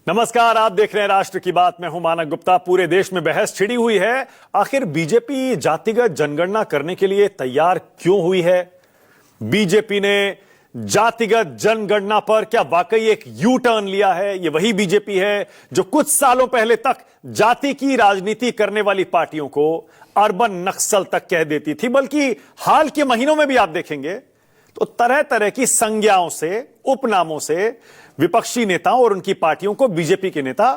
नमस्कार, आप देख रहे हैं राष्ट्र की बात। मैं हूं मानक गुप्ता। पूरे देश में बहस छिड़ी हुई है, आखिर बीजेपी जातिगत जनगणना करने के लिए तैयार क्यों हुई है? बीजेपी ने जातिगत जनगणना पर क्या वाकई एक यू टर्न लिया है? यह वही बीजेपी है जो कुछ सालों पहले तक जाति की राजनीति करने वाली पार्टियों को अर्बन नक्सल तक कह देती थी। बल्कि हाल के महीनों में भी आप देखेंगे तो तरह तरह की संज्ञाओं से, उपनामों से विपक्षी नेताओं और उनकी पार्टियों को बीजेपी के नेता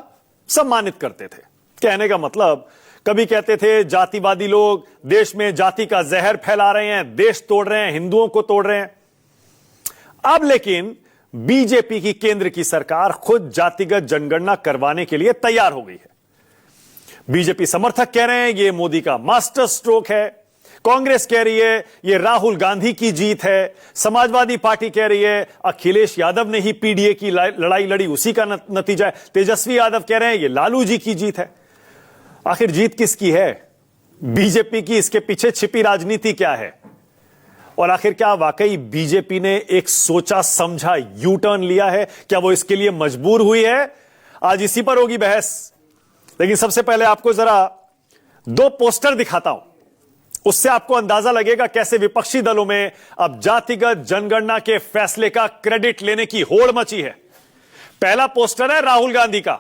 सम्मानित करते थे। कहने का मतलब, कभी कहते थे जातिवादी लोग देश में जाति का जहर फैला रहे हैं, देश तोड़ रहे हैं, हिंदुओं को तोड़ रहे हैं। अब लेकिन बीजेपी की केंद्र की सरकार खुद जातिगत जनगणना करवाने के लिए तैयार हो गई है। बीजेपी समर्थक कह रहे हैं ये मोदी का मास्टर स्ट्रोक है, कांग्रेस कह रही है ये राहुल गांधी की जीत है, समाजवादी पार्टी कह रही है अखिलेश यादव ने ही पीडीए की लड़ाई लड़ी, उसी का नतीजा है, तेजस्वी यादव कह रहे हैं ये लालू जी की जीत है। आखिर जीत किसकी है? बीजेपी की? इसके पीछे छिपी राजनीति क्या है? और आखिर क्या वाकई बीजेपी ने एक सोचा समझा यू टर्न लिया है? क्या वो इसके लिए मजबूर हुई है? आज इसी पर होगी बहस। लेकिन सबसे पहले आपको जरा दो पोस्टर दिखाता हूं, उससे आपको अंदाजा लगेगा कैसे विपक्षी दलों में अब जातिगत जनगणना के फैसले का क्रेडिट लेने की होड़ मची है। पहला पोस्टर है राहुल गांधी का,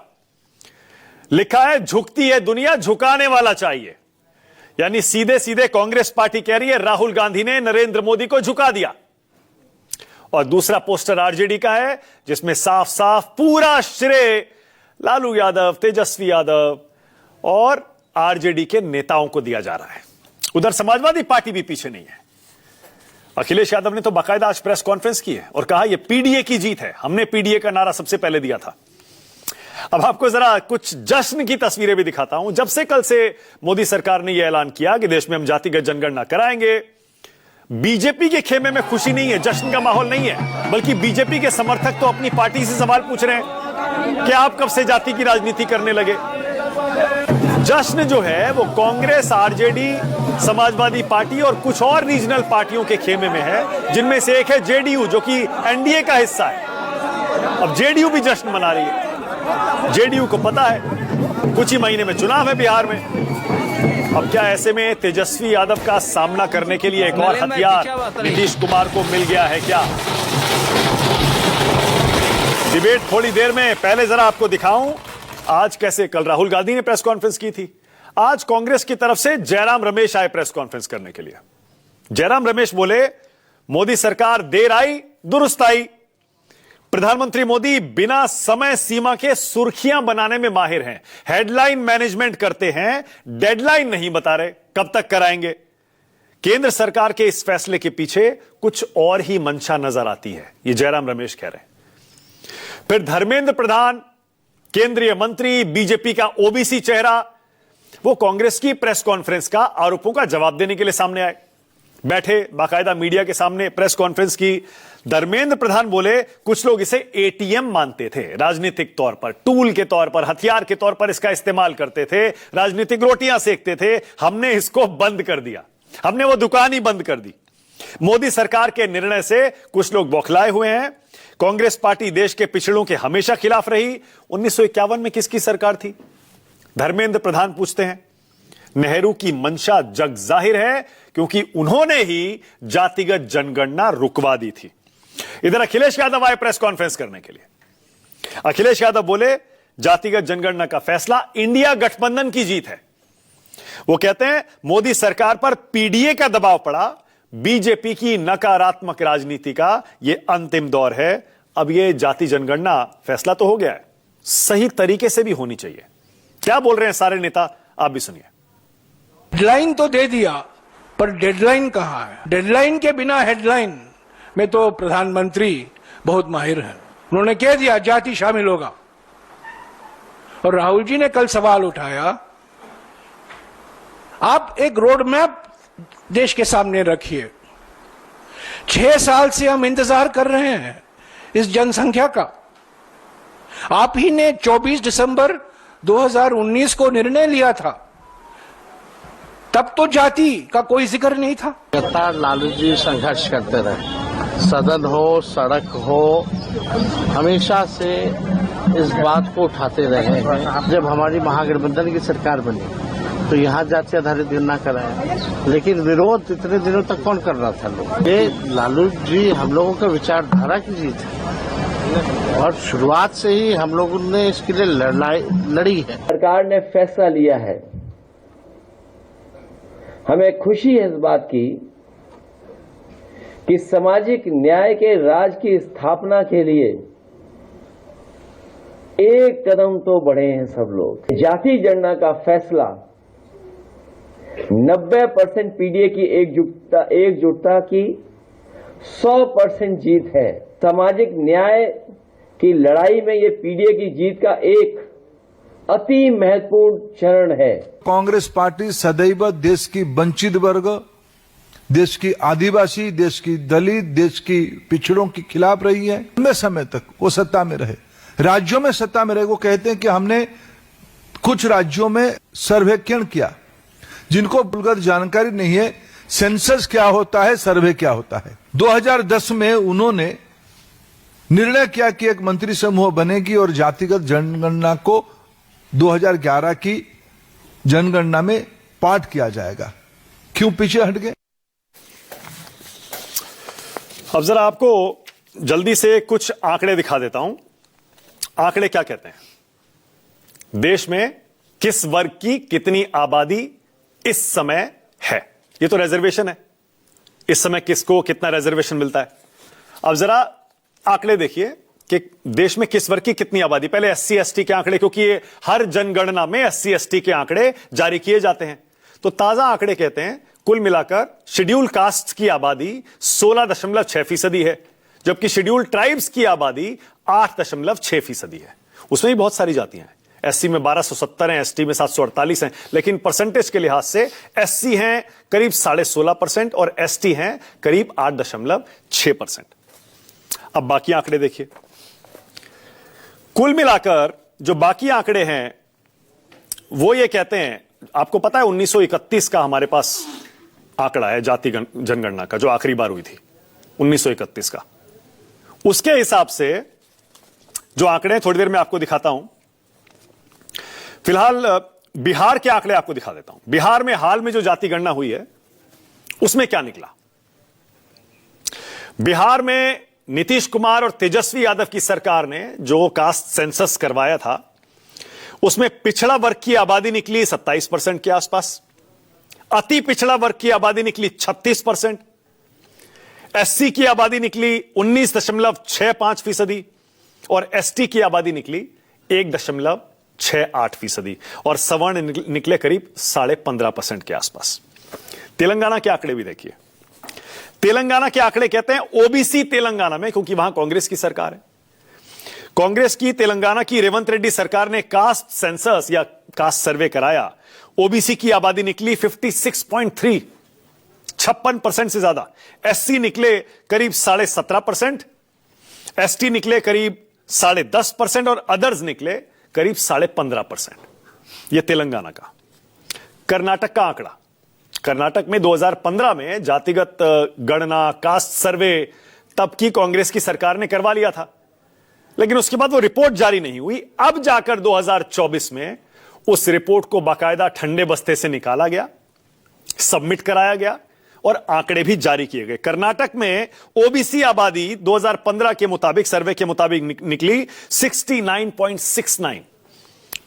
लिखा है झुकती है दुनिया, झुकाने वाला चाहिए। यानी सीधे सीधे कांग्रेस पार्टी कह रही है राहुल गांधी ने नरेंद्र मोदी को झुका दिया। और दूसरा पोस्टर आरजेडी का है, जिसमें साफ साफ पूरा श्रेय लालू यादव, तेजस्वी यादव और आरजेडी के नेताओं को दिया जा रहा है। उधर समाजवादी पार्टी भी पीछे नहीं है। अखिलेश यादव ने तो बाकायदा आज प्रेस कॉन्फ्रेंस की है और कहा यह पीडीए की जीत है, हमने पीडीए का नारा सबसे पहले दिया था। अब आपको जरा कुछ जश्न की तस्वीरें भी दिखाता हूं। जब से कल से मोदी सरकार ने यह ऐलान किया कि देश में हम जातिगत जनगणना कराएंगे, बीजेपी के खेमे में खुशी नहीं है, जश्न का माहौल नहीं है, बल्कि बीजेपी के समर्थक तो अपनी पार्टी से सवाल पूछ रहे हैं कि आप कब से जाति की राजनीति करने लगे। जश्न जो है वो कांग्रेस, आरजेडी, समाजवादी पार्टी और कुछ और रीजनल पार्टियों के खेमे में है, जिनमें से एक है जेडीयू, जो कि एनडीए का हिस्सा है। अब जेडीयू भी जश्न मना रही है। जेडीयू को पता है कुछ ही महीने में चुनाव है बिहार में। अब क्या ऐसे में तेजस्वी यादव का सामना करने के लिए एक और हथियार नीतीश कुमार को मिल गया है क्या? डिबेट थोड़ी देर में। पहले जरा आपको दिखाऊं आज कैसे, कल राहुल गांधी ने प्रेस कॉन्फ्रेंस की थी, आज कांग्रेस की तरफ से जयराम रमेश आए प्रेस कॉन्फ्रेंस करने के लिए। जयराम रमेश बोले मोदी सरकार देर आई दुरुस्त आई। प्रधानमंत्री मोदी बिना समय सीमा के सुर्खियां बनाने में माहिर हैं, हेडलाइन मैनेजमेंट करते हैं, डेडलाइन नहीं बता रहे कब तक कराएंगे। केंद्र सरकार के इस फैसले के पीछे कुछ और ही मंशा नजर आती है, यह जयराम रमेश कह रहे हैं। फिर धर्मेंद्र प्रधान, केंद्रीय मंत्री, बीजेपी का ओबीसी चेहरा, वो कांग्रेस की प्रेस कॉन्फ्रेंस का आरोपों का जवाब देने के लिए सामने आए। बैठे बाकायदा मीडिया के सामने प्रेस कॉन्फ्रेंस की। धर्मेंद्र प्रधान बोले कुछ लोग इसे एटीएम मानते थे, राजनीतिक तौर पर, टूल के तौर पर, हथियार के तौर पर इसका इस्तेमाल करते थे, राजनीतिक रोटियां सेकते थे। हमने इसको बंद कर दिया, हमने वो दुकान ही बंद कर दी। मोदी सरकार के निर्णय से कुछ लोग बौखलाए हुए हैं। कांग्रेस पार्टी देश के पिछड़ों के हमेशा खिलाफ रही। 1951 में किसकी सरकार थी? धर्मेंद्र प्रधान पूछते हैं। नेहरू की मंशा जग जाहिर है, क्योंकि उन्होंने ही जातिगत जनगणना रुकवा दी थी। इधर अखिलेश यादव आए प्रेस कॉन्फ्रेंस करने के लिए। अखिलेश यादव बोले जातिगत जनगणना का फैसला इंडिया गठबंधन की जीत है। वो कहते हैं मोदी सरकार पर पीडीए का दबाव पड़ा, बीजेपी की नकारात्मक राजनीति का यह अंतिम दौर है। अब यह जाति जनगणना फैसला तो हो गया है, सही तरीके से भी होनी चाहिए। क्या बोल रहे हैं सारे नेता, आप भी सुनिए। डेडलाइन तो दे दिया, पर डेडलाइन कहां है? डेडलाइन के बिना हेडलाइन में तो प्रधानमंत्री बहुत माहिर हैं। उन्होंने कह दिया जाति शामिल होगा। और राहुल जी ने कल सवाल उठाया, आप एक रोड मैप देश के सामने रखिए। 6 साल से हम इंतजार कर रहे हैं इस जनसंख्या का। आप ही ने 24 दिसंबर 2019 को निर्णय लिया था, तब तो जाति का कोई जिक्र नहीं था। लगातार लालू जी संघर्ष करते रहे, सदन हो, सड़क हो, हमेशा से इस बात को उठाते रहे हैं। जब हमारी महागठबंधन की सरकार बनी तो यहाँ जाति आधारित गणना कराया, लेकिन विरोध इतने दिनों तक कौन कर रहा था लोग। ये लालू जी हम लोगों का विचारधारा की जीत है और शुरुआत से ही हम लोगों ने इसके लिए लड़ी है। सरकार ने फैसला लिया है, हमें खुशी है इस बात की कि सामाजिक न्याय के राज की स्थापना के लिए एक कदम तो बढ़े हैं सब लोग। जाति जनगणना का फैसला 90% पीडीए की एकजुटता की 100% जीत है। सामाजिक न्याय की लड़ाई में ये पीडीए की जीत का एक अति महत्वपूर्ण चरण है। कांग्रेस पार्टी सदैव देश की वंचित वर्ग, देश की आदिवासी, देश की दलित, देश की पिछड़ों के खिलाफ रही है। लंबे समय तक वो सत्ता में रहे, राज्यों में सत्ता में रहे। वो कहते हैं कि हमने कुछ राज्यों में सर्वेक्षण किया, जिनको भूलगत जानकारी नहीं है सेंसस क्या होता है, सर्वे क्या होता है। 2010 में उन्होंने निर्णय किया कि एक मंत्री समूह बनेगी और जातिगत जनगणना को 2011 की जनगणना में पाठ किया जाएगा। क्यों पीछे हट गए? अब जरा आपको जल्दी से कुछ आंकड़े दिखा देता हूं। आंकड़े क्या कहते हैं? देश में किस वर्ग की कितनी आबादी इस समय है, ये तो रिजर्वेशन है। इस समय किसको कितना रिजर्वेशन मिलता है। अब जरा आंकड़े देखिए कि देश में किस वर्ग की कितनी आबादी। पहले एससी एसटी के आंकड़े, क्योंकि ये हर जनगणना में एससी एसटी के आंकड़े जारी किए जाते हैं। तो ताजा आंकड़े कहते हैं कुल मिलाकर शेड्यूल कास्ट की आबादी 16.6% है, जबकि शेड्यूल ट्राइब्स की आबादी 8.6% है। उसमें भी बहुत सारी जातियां हैं। एससी में 1270 हैं, एसटी में 748 हैं, लेकिन परसेंटेज के लिहाज से एससी हैं करीब 16.5% और एसटी हैं करीब 8.6%। अब बाकी आंकड़े देखिए। कुल मिलाकर जो बाकी आंकड़े हैं वो ये कहते हैं, आपको पता है 1931 का हमारे पास आंकड़ा है जाति जनगणना का, जो आखिरी बार हुई थी 1931 का। उसके हिसाब से जो आंकड़े हैं थोड़ी देर में आपको दिखाता हूं। फिलहाल बिहार के आंकड़े आपको दिखा देता हूं। बिहार में हाल में जो जाति गणना हुई है उसमें क्या निकला। बिहार में नीतीश कुमार और तेजस्वी यादव की सरकार ने जो कास्ट सेंसस करवाया था उसमें पिछड़ा वर्ग की आबादी निकली 27% के आसपास, अति पिछड़ा वर्ग की आबादी निकली 36%, एससी की आबादी निकली 19.65% और एसटी की आबादी निकली 1.68% और सवर्ण निकले करीब 15.5% के आसपास। तेलंगाना के आंकड़े भी देखिए। तेलंगाना के आंकड़े कहते हैं ओबीसी तेलंगाना में, क्योंकि वहां कांग्रेस की सरकार है, कांग्रेस की तेलंगाना की रेवंत रेड्डी सरकार ने कास्ट सेंसस या कास्ट सर्वे कराया। ओबीसी की आबादी निकली 56.3, 56% से ज्यादा। एससी निकले करीब 17.5%, एसटी निकले करीब 10.5% और अदर्स निकले करीब 15.5%। यह तेलंगाना का। कर्नाटक का आंकड़ा, कर्नाटक में 2015 में जातिगत गणना कास्ट सर्वे तब की कांग्रेस की सरकार ने करवा लिया था, लेकिन उसके बाद वो रिपोर्ट जारी नहीं हुई। अब जाकर 2024 में उस रिपोर्ट को बाकायदा ठंडे बस्ते से निकाला गया, सबमिट कराया गया और आंकड़े भी जारी किए गए। कर्नाटक में ओबीसी आबादी 2015 के मुताबिक, सर्वे के मुताबिक निकली 69.69,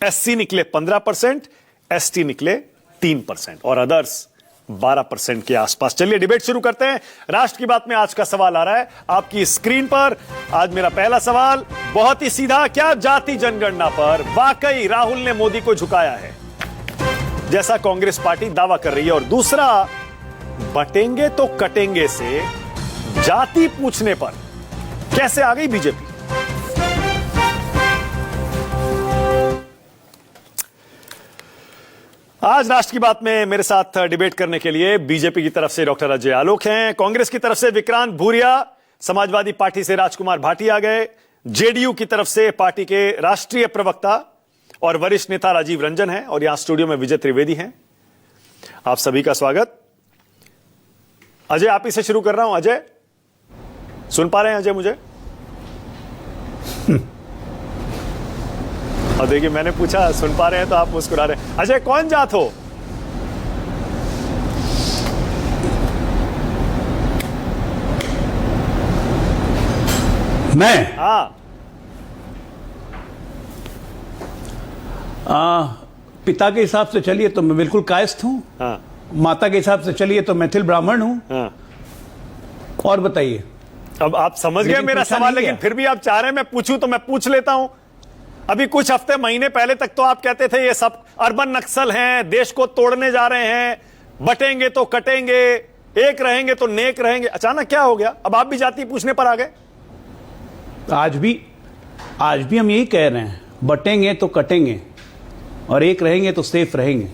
एससी निकले 15%, एसटी निकले 3% और अदर्स 12% के आसपास। चलिए डिबेट शुरू करते हैं। राष्ट्र की बात में आज का सवाल आ रहा है आपकी स्क्रीन पर। आज मेरा पहला सवाल बहुत ही सीधा, क्या जाति जनगणना पर वाकई राहुल ने मोदी को झुकाया है जैसा कांग्रेस पार्टी दावा कर रही है? और दूसरा, बटेंगे तो कटेंगे से जाति पूछने पर कैसे आ गई बीजेपी? आज राष्ट्र की बात में मेरे साथ डिबेट करने के लिए बीजेपी की तरफ से डॉक्टर अजय आलोक हैं, कांग्रेस की तरफ से विक्रांत भूरिया, समाजवादी पार्टी से राजकुमार भाटी आ गए, जेडीयू की तरफ से पार्टी के राष्ट्रीय प्रवक्ता और वरिष्ठ नेता राजीव रंजन हैं और यहां स्टूडियो में विजय त्रिवेदी हैं। आप सभी का स्वागत। अजय, आप ही से शुरू कर रहा हूं। अजय, सुन पा रहे हैं अजय मुझे? और देखिए मैंने पूछा सुन पा रहे हैं तो आप मुस्कुरा रहे हैं। अजय, कौन जात हो? मैं हाँ, पिता के हिसाब से चलिए तो मैं बिल्कुल कायस्थ हूं। हाँ, माता के हिसाब से चलिए तो मैथिल ब्राह्मण हूं। हाँ। और बताइए। अब आप समझ गए लेकिन मेरा पूछा सवाल, नहीं लेकिन गया। फिर भी आप चाह रहे हैं मैं पूछूं तो मैं पूछ लेता हूं। अभी कुछ हफ्ते महीने पहले तक तो आप कहते थे ये सब अर्बन नक्सल हैं, देश को तोड़ने जा रहे हैं, बटेंगे तो कटेंगे, एक रहेंगे तो नेक रहेंगे। अचानक क्या हो गया? अब आप भी जाति पूछने पर आ गए? आज भी हम यही कह रहे हैं, बटेंगे तो कटेंगे और एक रहेंगे तो सेफ रहेंगे।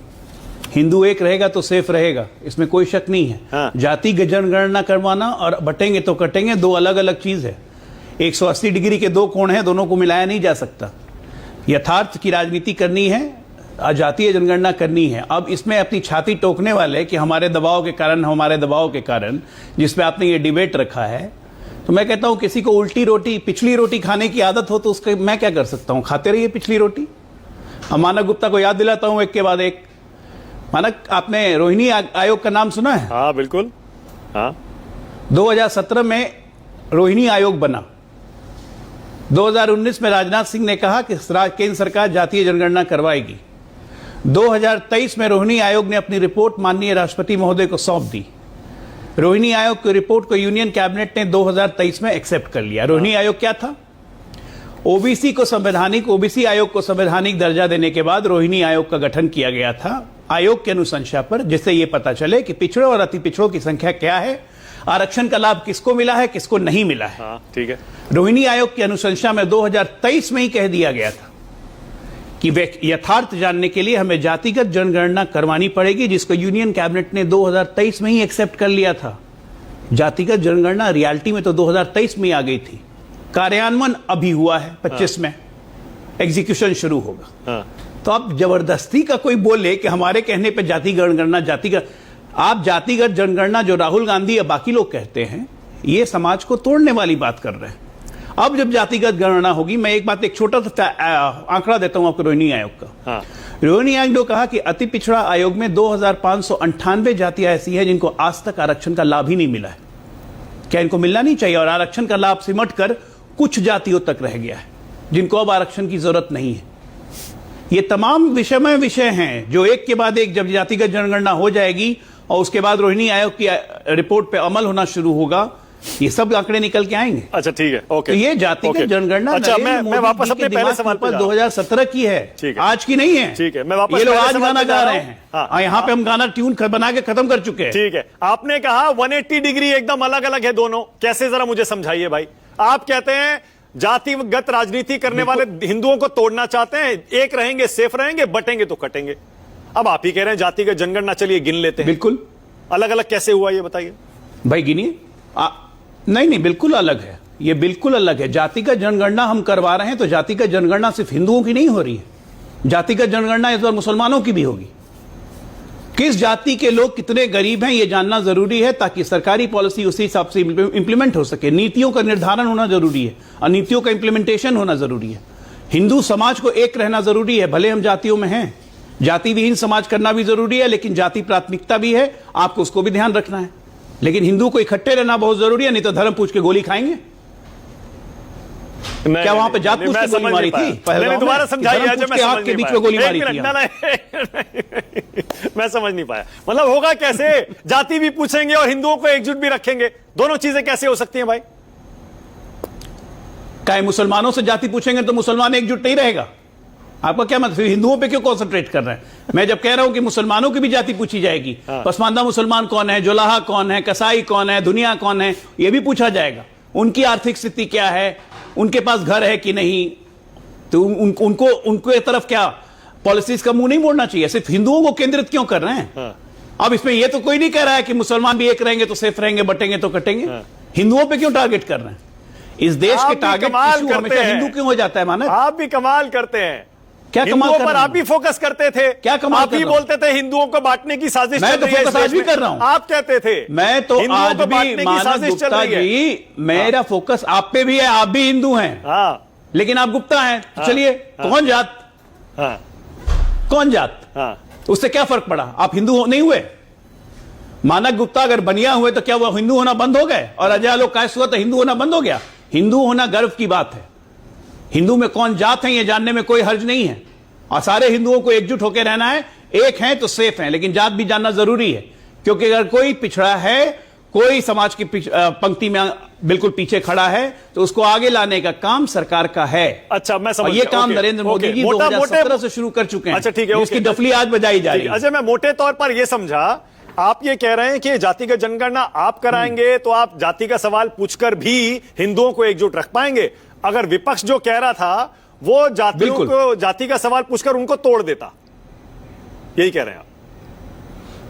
हिंदू एक रहेगा तो सेफ रहेगा, इसमें कोई शक नहीं है। हाँ। जाति जनगणना करवाना और बटेंगे तो कटेंगे दो अलग अलग चीज है। 180 डिग्री के दो कोण हैं, दोनों को मिलाया नहीं जा सकता। यथार्थ की राजनीति करनी है, जातीय जनगणना करनी है। अब इसमें अपनी छाती टोकने वाले कि हमारे दबाव के कारण जिस पे आपने ये डिबेट रखा है, तो मैं कहता हूं किसी को उल्टी रोटी पिछली रोटी खाने की आदत हो तो उसके मैं क्या कर सकता हूं? खाते रहिए पिछली रोटी। हम मानक गुप्ता को याद दिलाता हूं एक के बाद एक। मानक, आपने रोहिणी आयोग का नाम सुना है? हाँ बिल्कुल। हाँ, 2017 में रोहिणी आयोग बना। 2019 में राजनाथ सिंह ने कहा कि केंद्र सरकार जातीय जनगणना करवाएगी। 2023 में रोहिणी आयोग ने अपनी रिपोर्ट माननीय राष्ट्रपति महोदय को सौंप दी। रोहिणी आयोग की रिपोर्ट को यूनियन कैबिनेट ने 2023 में एक्सेप्ट कर लिया। रोहिणी आयोग क्या था? ओबीसी आयोग को संवैधानिक दर्जा देने के बाद रोहिणी आयोग का गठन किया गया था, आयोग की अनुशंसा पर, जिससे यह पता चले कि पिछड़ों और अति पिछड़ों की संख्या क्या है, आरक्षण का लाभ किसको मिला है, किसको नहीं मिला है। हाँ, ठीक है। रोहिणी आयोग की अनुशंसा में 2023 में ही कह दिया गया था कि यथार्थ जानने के लिए हमें जातिगत जनगणना करवानी पड़ेगी, जिसको यूनियन कैबिनेट ने 2023 में ही एक्सेप्ट कर लिया था। जातिगत जनगणना रियलिटी में तो 2023 में ही आ गई थी। कार्यान्वयन अभी हुआ है 25 में, एग्जीक्यूशन शुरू होगा। हाँ। तो आप जबरदस्ती का कोई बोले कि हमारे कहने पे आप जातिगत जनगणना जो राहुल गांधी या बाकी लोग कहते हैं, ये समाज को तोड़ने वाली बात कर रहे हैं। अब जब जातिगत गणना होगी, मैं एक छोटा सा आंकड़ा देता हूं आपको रोहिणी आयोग का। हाँ। रोहिणी आयोग ने कहा कि अति पिछड़ा आयोग में 2598 जातियां ऐसी हैं जिनको आज तक आरक्षण का लाभ ही नहीं मिला है। क्या इनको मिलना नहीं चाहिए? और आरक्षण का लाभ सिमट कर कुछ जातियों तक रह गया है जिनको अब आरक्षण की जरूरत नहीं है। ये तमाम विषय हैं जो एक के बाद एक जब जातिगत जनगणना हो जाएगी और उसके बाद रोहिणी आयोग की रिपोर्ट पे अमल होना शुरू होगा, ये सब आंकड़े निकल के आएंगे। अच्छा, ठीक है, ओके। तो ये जातिगत जनगणना अच्छा, मैं वापस अपने पहले सवाल पर 2017 की है, आज की नहीं है। ठीक है, मैं वापस ये लोग पहले आज सवाल गाना पे जा गा रहा रहे हूं। हैं। हाँ। यहाँ पे हम गाना ट्यून बना के खत्म कर चुके हैं। ठीक है, आपने कहा 180 डिग्री एकदम अलग अलग है दोनों, कैसे जरा मुझे समझाइए भाई। आप कहते हैं जातिगत राजनीति करने वाले हिंदुओं को तोड़ना चाहते हैं, एक रहेंगे सेफ रहेंगे, बटेंगे तो कटेंगे। अब आप ही कह रहे हैं जातिगत जनगणना, चलिए गिन लेते हैं। बिल्कुल अलग अलग कैसे हुआ ये बताइए भाई, गिनिए। नहीं, बिल्कुल अलग है, ये बिल्कुल अलग है। जातिगत जनगणना हम करवा रहे हैं तो जातिगत जनगणना सिर्फ हिंदुओं की नहीं हो रही है, जातिगत जनगणना इस बार मुसलमानों की भी होगी। किस जाति के लोग कितने गरीब हैं ये जानना जरूरी है, ताकि सरकारी पॉलिसी उसी हिसाब से इंप्लीमेंट हो सके। नीतियों का निर्धारण होना जरूरी है और नीतियों का इंप्लीमेंटेशन होना जरूरी है। हिंदू समाज को एक रहना जरूरी है, भले हम जातियों में हैं। जाति विहीन समाज करना भी जरूरी है, लेकिन जाति प्राथमिकता भी है, आपको उसको भी ध्यान रखना है। लेकिन हिंदू को इकट्ठे रहना बहुत जरूरी है, नहीं तो धर्म पूछ के गोली खाएंगे। क्या वहां पे जात पूछ के गोली मारी थी? पहले दोबारा समझाइए, आग के बीच में गोली मारी थी। मैं समझ नहीं पाया, मतलब होगा कैसे? जाति भी पूछेंगे और हिंदुओं को एकजुट भी रखेंगे, दोनों चीजें कैसे हो सकती हैं भाई? क्या मुसलमानों से जाति पूछेंगे तो मुसलमान एकजुट नहीं रहेगा? आपका क्या मतलब? हिंदुओं पे क्यों कॉन्सेंट्रेट कर रहे हैं? मैं जब कह रहा हूं कि मुसलमानों की भी जाति पूछी जाएगी, पसमानदा मुसलमान कौन है, जोलाहा कौन है, कसाई कौन है, दुनिया कौन है, यह भी पूछा जाएगा। उनकी आर्थिक स्थिति क्या है, उनके पास घर है कि नहीं, तो उनको तरफ क्या पॉलिसीज का मुंह नहीं मोड़ना चाहिए। सिर्फ हिंदुओं को केंद्रित क्यों कर रहे हैं? अब इसमें यह तो कोई नहीं कह रहा है कि मुसलमान भी एक रहेंगे तो सेफ रहेंगे, बटेंगे तो कटेंगे। हिंदुओं पे क्यों टारगेट कर रहे हैं? इस देश के टारगेट इशू हमेशा हिंदू क्यों हो जाता है? मानक, आप भी कमाल करते हैं। क्या कमाल पर आप ही फोकस करते थे, क्या कमाल आप ही बोलते थे हिंदुओं को बांटने की साजिश मैं चल तो रही है। फोकस आज भी कर रहा हूं। आप कहते थे मैं तो आज भी मानक साजिश चल गुप्ता रही है। जी, मेरा फोकस आप पे भी है, आप भी हिंदू हैं, हाँ, लेकिन आप गुप्ता हैं। तो चलिए, कौन जात? हाँ कौन जात? हाँ उससे क्या फर्क पड़ा? आप हिंदू नहीं हुए? मानक गुप्ता अगर बनिया हुए तो क्या वो हिंदू होना बंद हो गए? और अजय आलोक कायस्थ हुआ तो हिंदू होना बंद हो गया? हिंदू होना गर्व की बात है। हिंदू में कौन जात है यह जानने में कोई हर्ज नहीं है, और सारे हिंदुओं को एकजुट होकर रहना है। एक है तो सेफ है, लेकिन जात भी जानना जरूरी है, क्योंकि अगर कोई पिछड़ा है, कोई समाज की पंक्ति में बिल्कुल पीछे खड़ा है, तो उसको आगे लाने का काम सरकार का है। अच्छा, मैं समझ और ये गया। काम ओके, नरेंद्र मोदी ओके, जी 2017 से शुरू कर चुके हैं। अच्छा ठीक है, इसकी ओके। डफली आज बजाई जा रही है। अच्छा, मैं मोटे तौर पर यह समझा, आप ये कह रहे हैं कि जातिगत जनगणना आप कराएंगे तो आप जाति का सवाल पूछकर भी हिंदुओं को एकजुट रख पाएंगे। अगर विपक्ष जो कह रहा था वो जातियों बिल्कुल। को जाति का सवाल पूछकर उनको तोड़ देता, यही कह रहे हैं आप?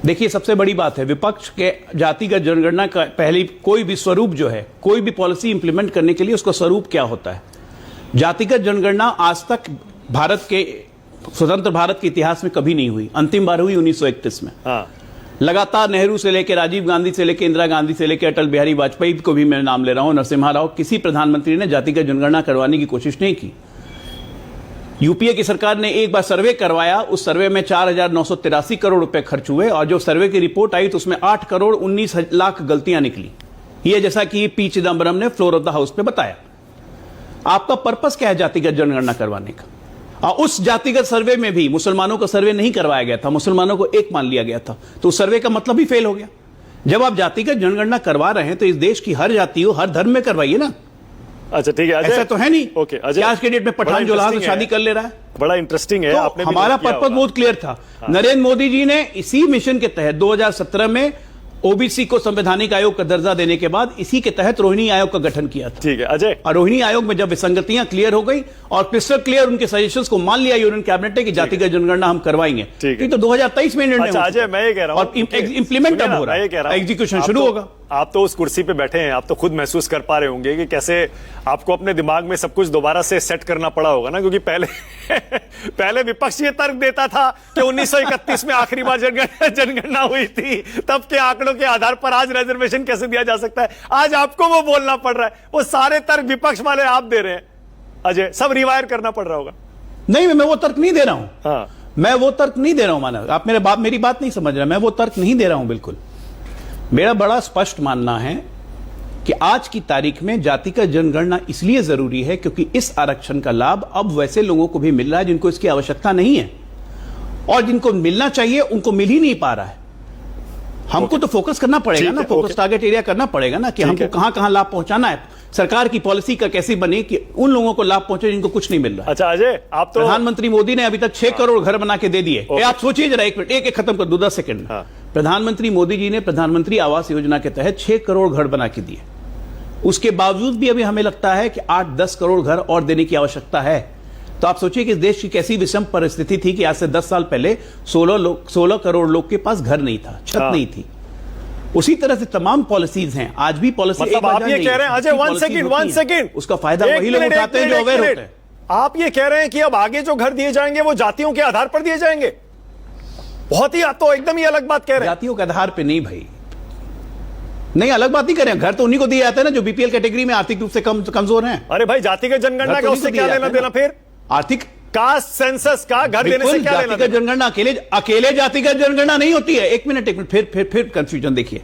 देखिए, सबसे बड़ी बात है, विपक्ष के जातिगत जनगणना का पहली कोई भी स्वरूप जो है, कोई भी पॉलिसी इंप्लीमेंट करने के लिए उसका स्वरूप क्या होता है। जातिगत जनगणना आज तक भारत के स्वतंत्र भारत के इतिहास में कभी नहीं हुई। अंतिम बार हुई 1931 में। हाँ लगातार नेहरू से लेकर राजीव गांधी से लेकर इंदिरा गांधी से लेकर अटल बिहारी वाजपेयी को भी मैं नाम ले रहा हूं, नरसिम्हा राव, किसी प्रधानमंत्री ने जातिगत जनगणना करवाने की कोशिश नहीं की। यूपीए की सरकार ने एक बार सर्वे करवाया, उस सर्वे में 4,983 करोड़ रुपए खर्च हुए, और जो सर्वे की रिपोर्ट आई तो उसमें 8 करोड़ 19 लाख गलतियां निकली। ये जैसा कि पी चिदम्बरम ने फ्लोर ऑफ द हाउस पे बताया। आपका पर्पस क्या है जातिगत जनगणना करवाने का? और उस जातिगत सर्वे में भी मुसलमानों का सर्वे नहीं करवाया गया था, मुसलमानों को एक मान लिया गया था, तो उस सर्वे का मतलब ही फेल हो गया। जब आप जातिगत जनगणना करवा रहे हैं तो इस देश की हर जाति हो, हर धर्म में करवाइए ना। अच्छा ठीक है अजय, ऐसा तो है नहीं। ओके अजय, आज के डेट में पठान जो से शादी कर ले रहा है, बड़ा इंटरेस्टिंग है। तो आपने भी हमारा नोट किया पर्पस होगा। बहुत क्लियर था। नरेंद्र मोदी जी ने इसी मिशन के तहत 2017 में ओबीसी को संवैधानिक आयोग का दर्जा देने के बाद इसी के तहत रोहिणी आयोग का गठन किया था। ठीक है अजय, और रोहिणी आयोग में जब विसंगतियां क्लियर हो गई और क्रिस्टल क्लियर उनके सजेशंस को मान लिया यूनियन कैबिनेट ने कि जातिगत जनगणना हम करवाएंगे, ठीक है। तो 2023 में निर्णय अच्छा हो अजय, चुका। मैं ये कह रहा हूं और इंप्लीमेंट अब हो रहा है, एग्जीक्यूशन शुरू होगा। आप तो उस कुर्सी पे बैठे हैं, आप तो खुद महसूस कर पा रहे होंगे कि कैसे आपको अपने दिमाग में सब कुछ दोबारा से सेट करना पड़ा होगा ना, क्योंकि पहले पहले विपक्ष ये तर्क देता था कि 1931 में आखिरी बार जनगणना हुई थी, तब के आंकड़ों के आधार पर आज रिजर्वेशन कैसे दिया जा सकता है। आज आपको वो बोलना पड़ रहा है, वो सारे तर्क विपक्ष वाले आप दे रहे हैं अजय, सब रिवायर करना पड़ रहा होगा। नहीं, मैं वो तर्क नहीं दे रहा हूं। हाँ मैं वो तर्क नहीं दे रहा हूं मानव, आप मेरी बात नहीं समझ रहे। मैं वो तर्क नहीं दे रहा हूं बिल्कुल। मेरा बड़ा स्पष्ट मानना है कि आज की तारीख में जातिगत जनगणना इसलिए जरूरी है क्योंकि इस आरक्षण का लाभ अब वैसे लोगों को भी मिल रहा है जिनको इसकी आवश्यकता नहीं है, और जिनको मिलना चाहिए उनको मिल ही नहीं पा रहा है। हमको तो फोकस करना पड़ेगा ना, फोकस टारगेट एरिया करना पड़ेगा ना, कि हमको कहां कहां लाभ पहुंचाना है। सरकार की पॉलिसी का कैसी बने कि उन लोगों को लाभ पहुंचे जिनको कुछ नहीं मिल रहा है। अच्छा अजय, आप तो प्रधानमंत्री मोदी ने अभी तक 6 करोड़ घर बना के दे दिए। आप सोचिए जरा, एक मिनट, एक खत्म कर दो, 10 सेकंड। प्रधानमंत्री मोदी जी ने प्रधानमंत्री आवास योजना के तहत 6 करोड़ घर बना के दिए। उसके बावजूद भी अभी हमें लगता है कि 8-10 करोड़ घर और देने की आवश्यकता है। तो आप सोचिए कि इस देश की कैसी विषम परिस्थिति थी कि आज से 10 साल पहले 16 करोड़ लोग के पास घर नहीं था, छत नहीं थी। उसी तरह से तमाम पॉलिसीज हैं, आज भी पॉलिसी। मतलब आप ये कह रहे हैं अजय, वन सेकंड, उसका फायदा वही लोग उठाते हैं जो अवेयर होते हैं। आप ये कह रहे हैं कि अब आगे जो घर दिए जाएंगे वो जातियों के आधार पर दिए जाएंगे? बहुत ही, आप तो एकदम ही अलग बात कह रहे हैं। जातियों के आधार पे नहीं भाई, नहीं, अलग बात नहीं कर रहे हैं। घर तो उन्हीं को दिए जाते हैं ना जो बीपीएल कैटेगरी में आर्थिक रूप से कमजोर हैं। अरे भाई, जातिगत जनगणना का उससे क्या लेना देना? फिर आर्थिक कास्ट सेंसस का घर देने से क्या लेना जातिगत देना? जनगणना अकेले जातिगत जनगणना नहीं होती है। एक मिनट, फिर कंफ्यूजन देखिए।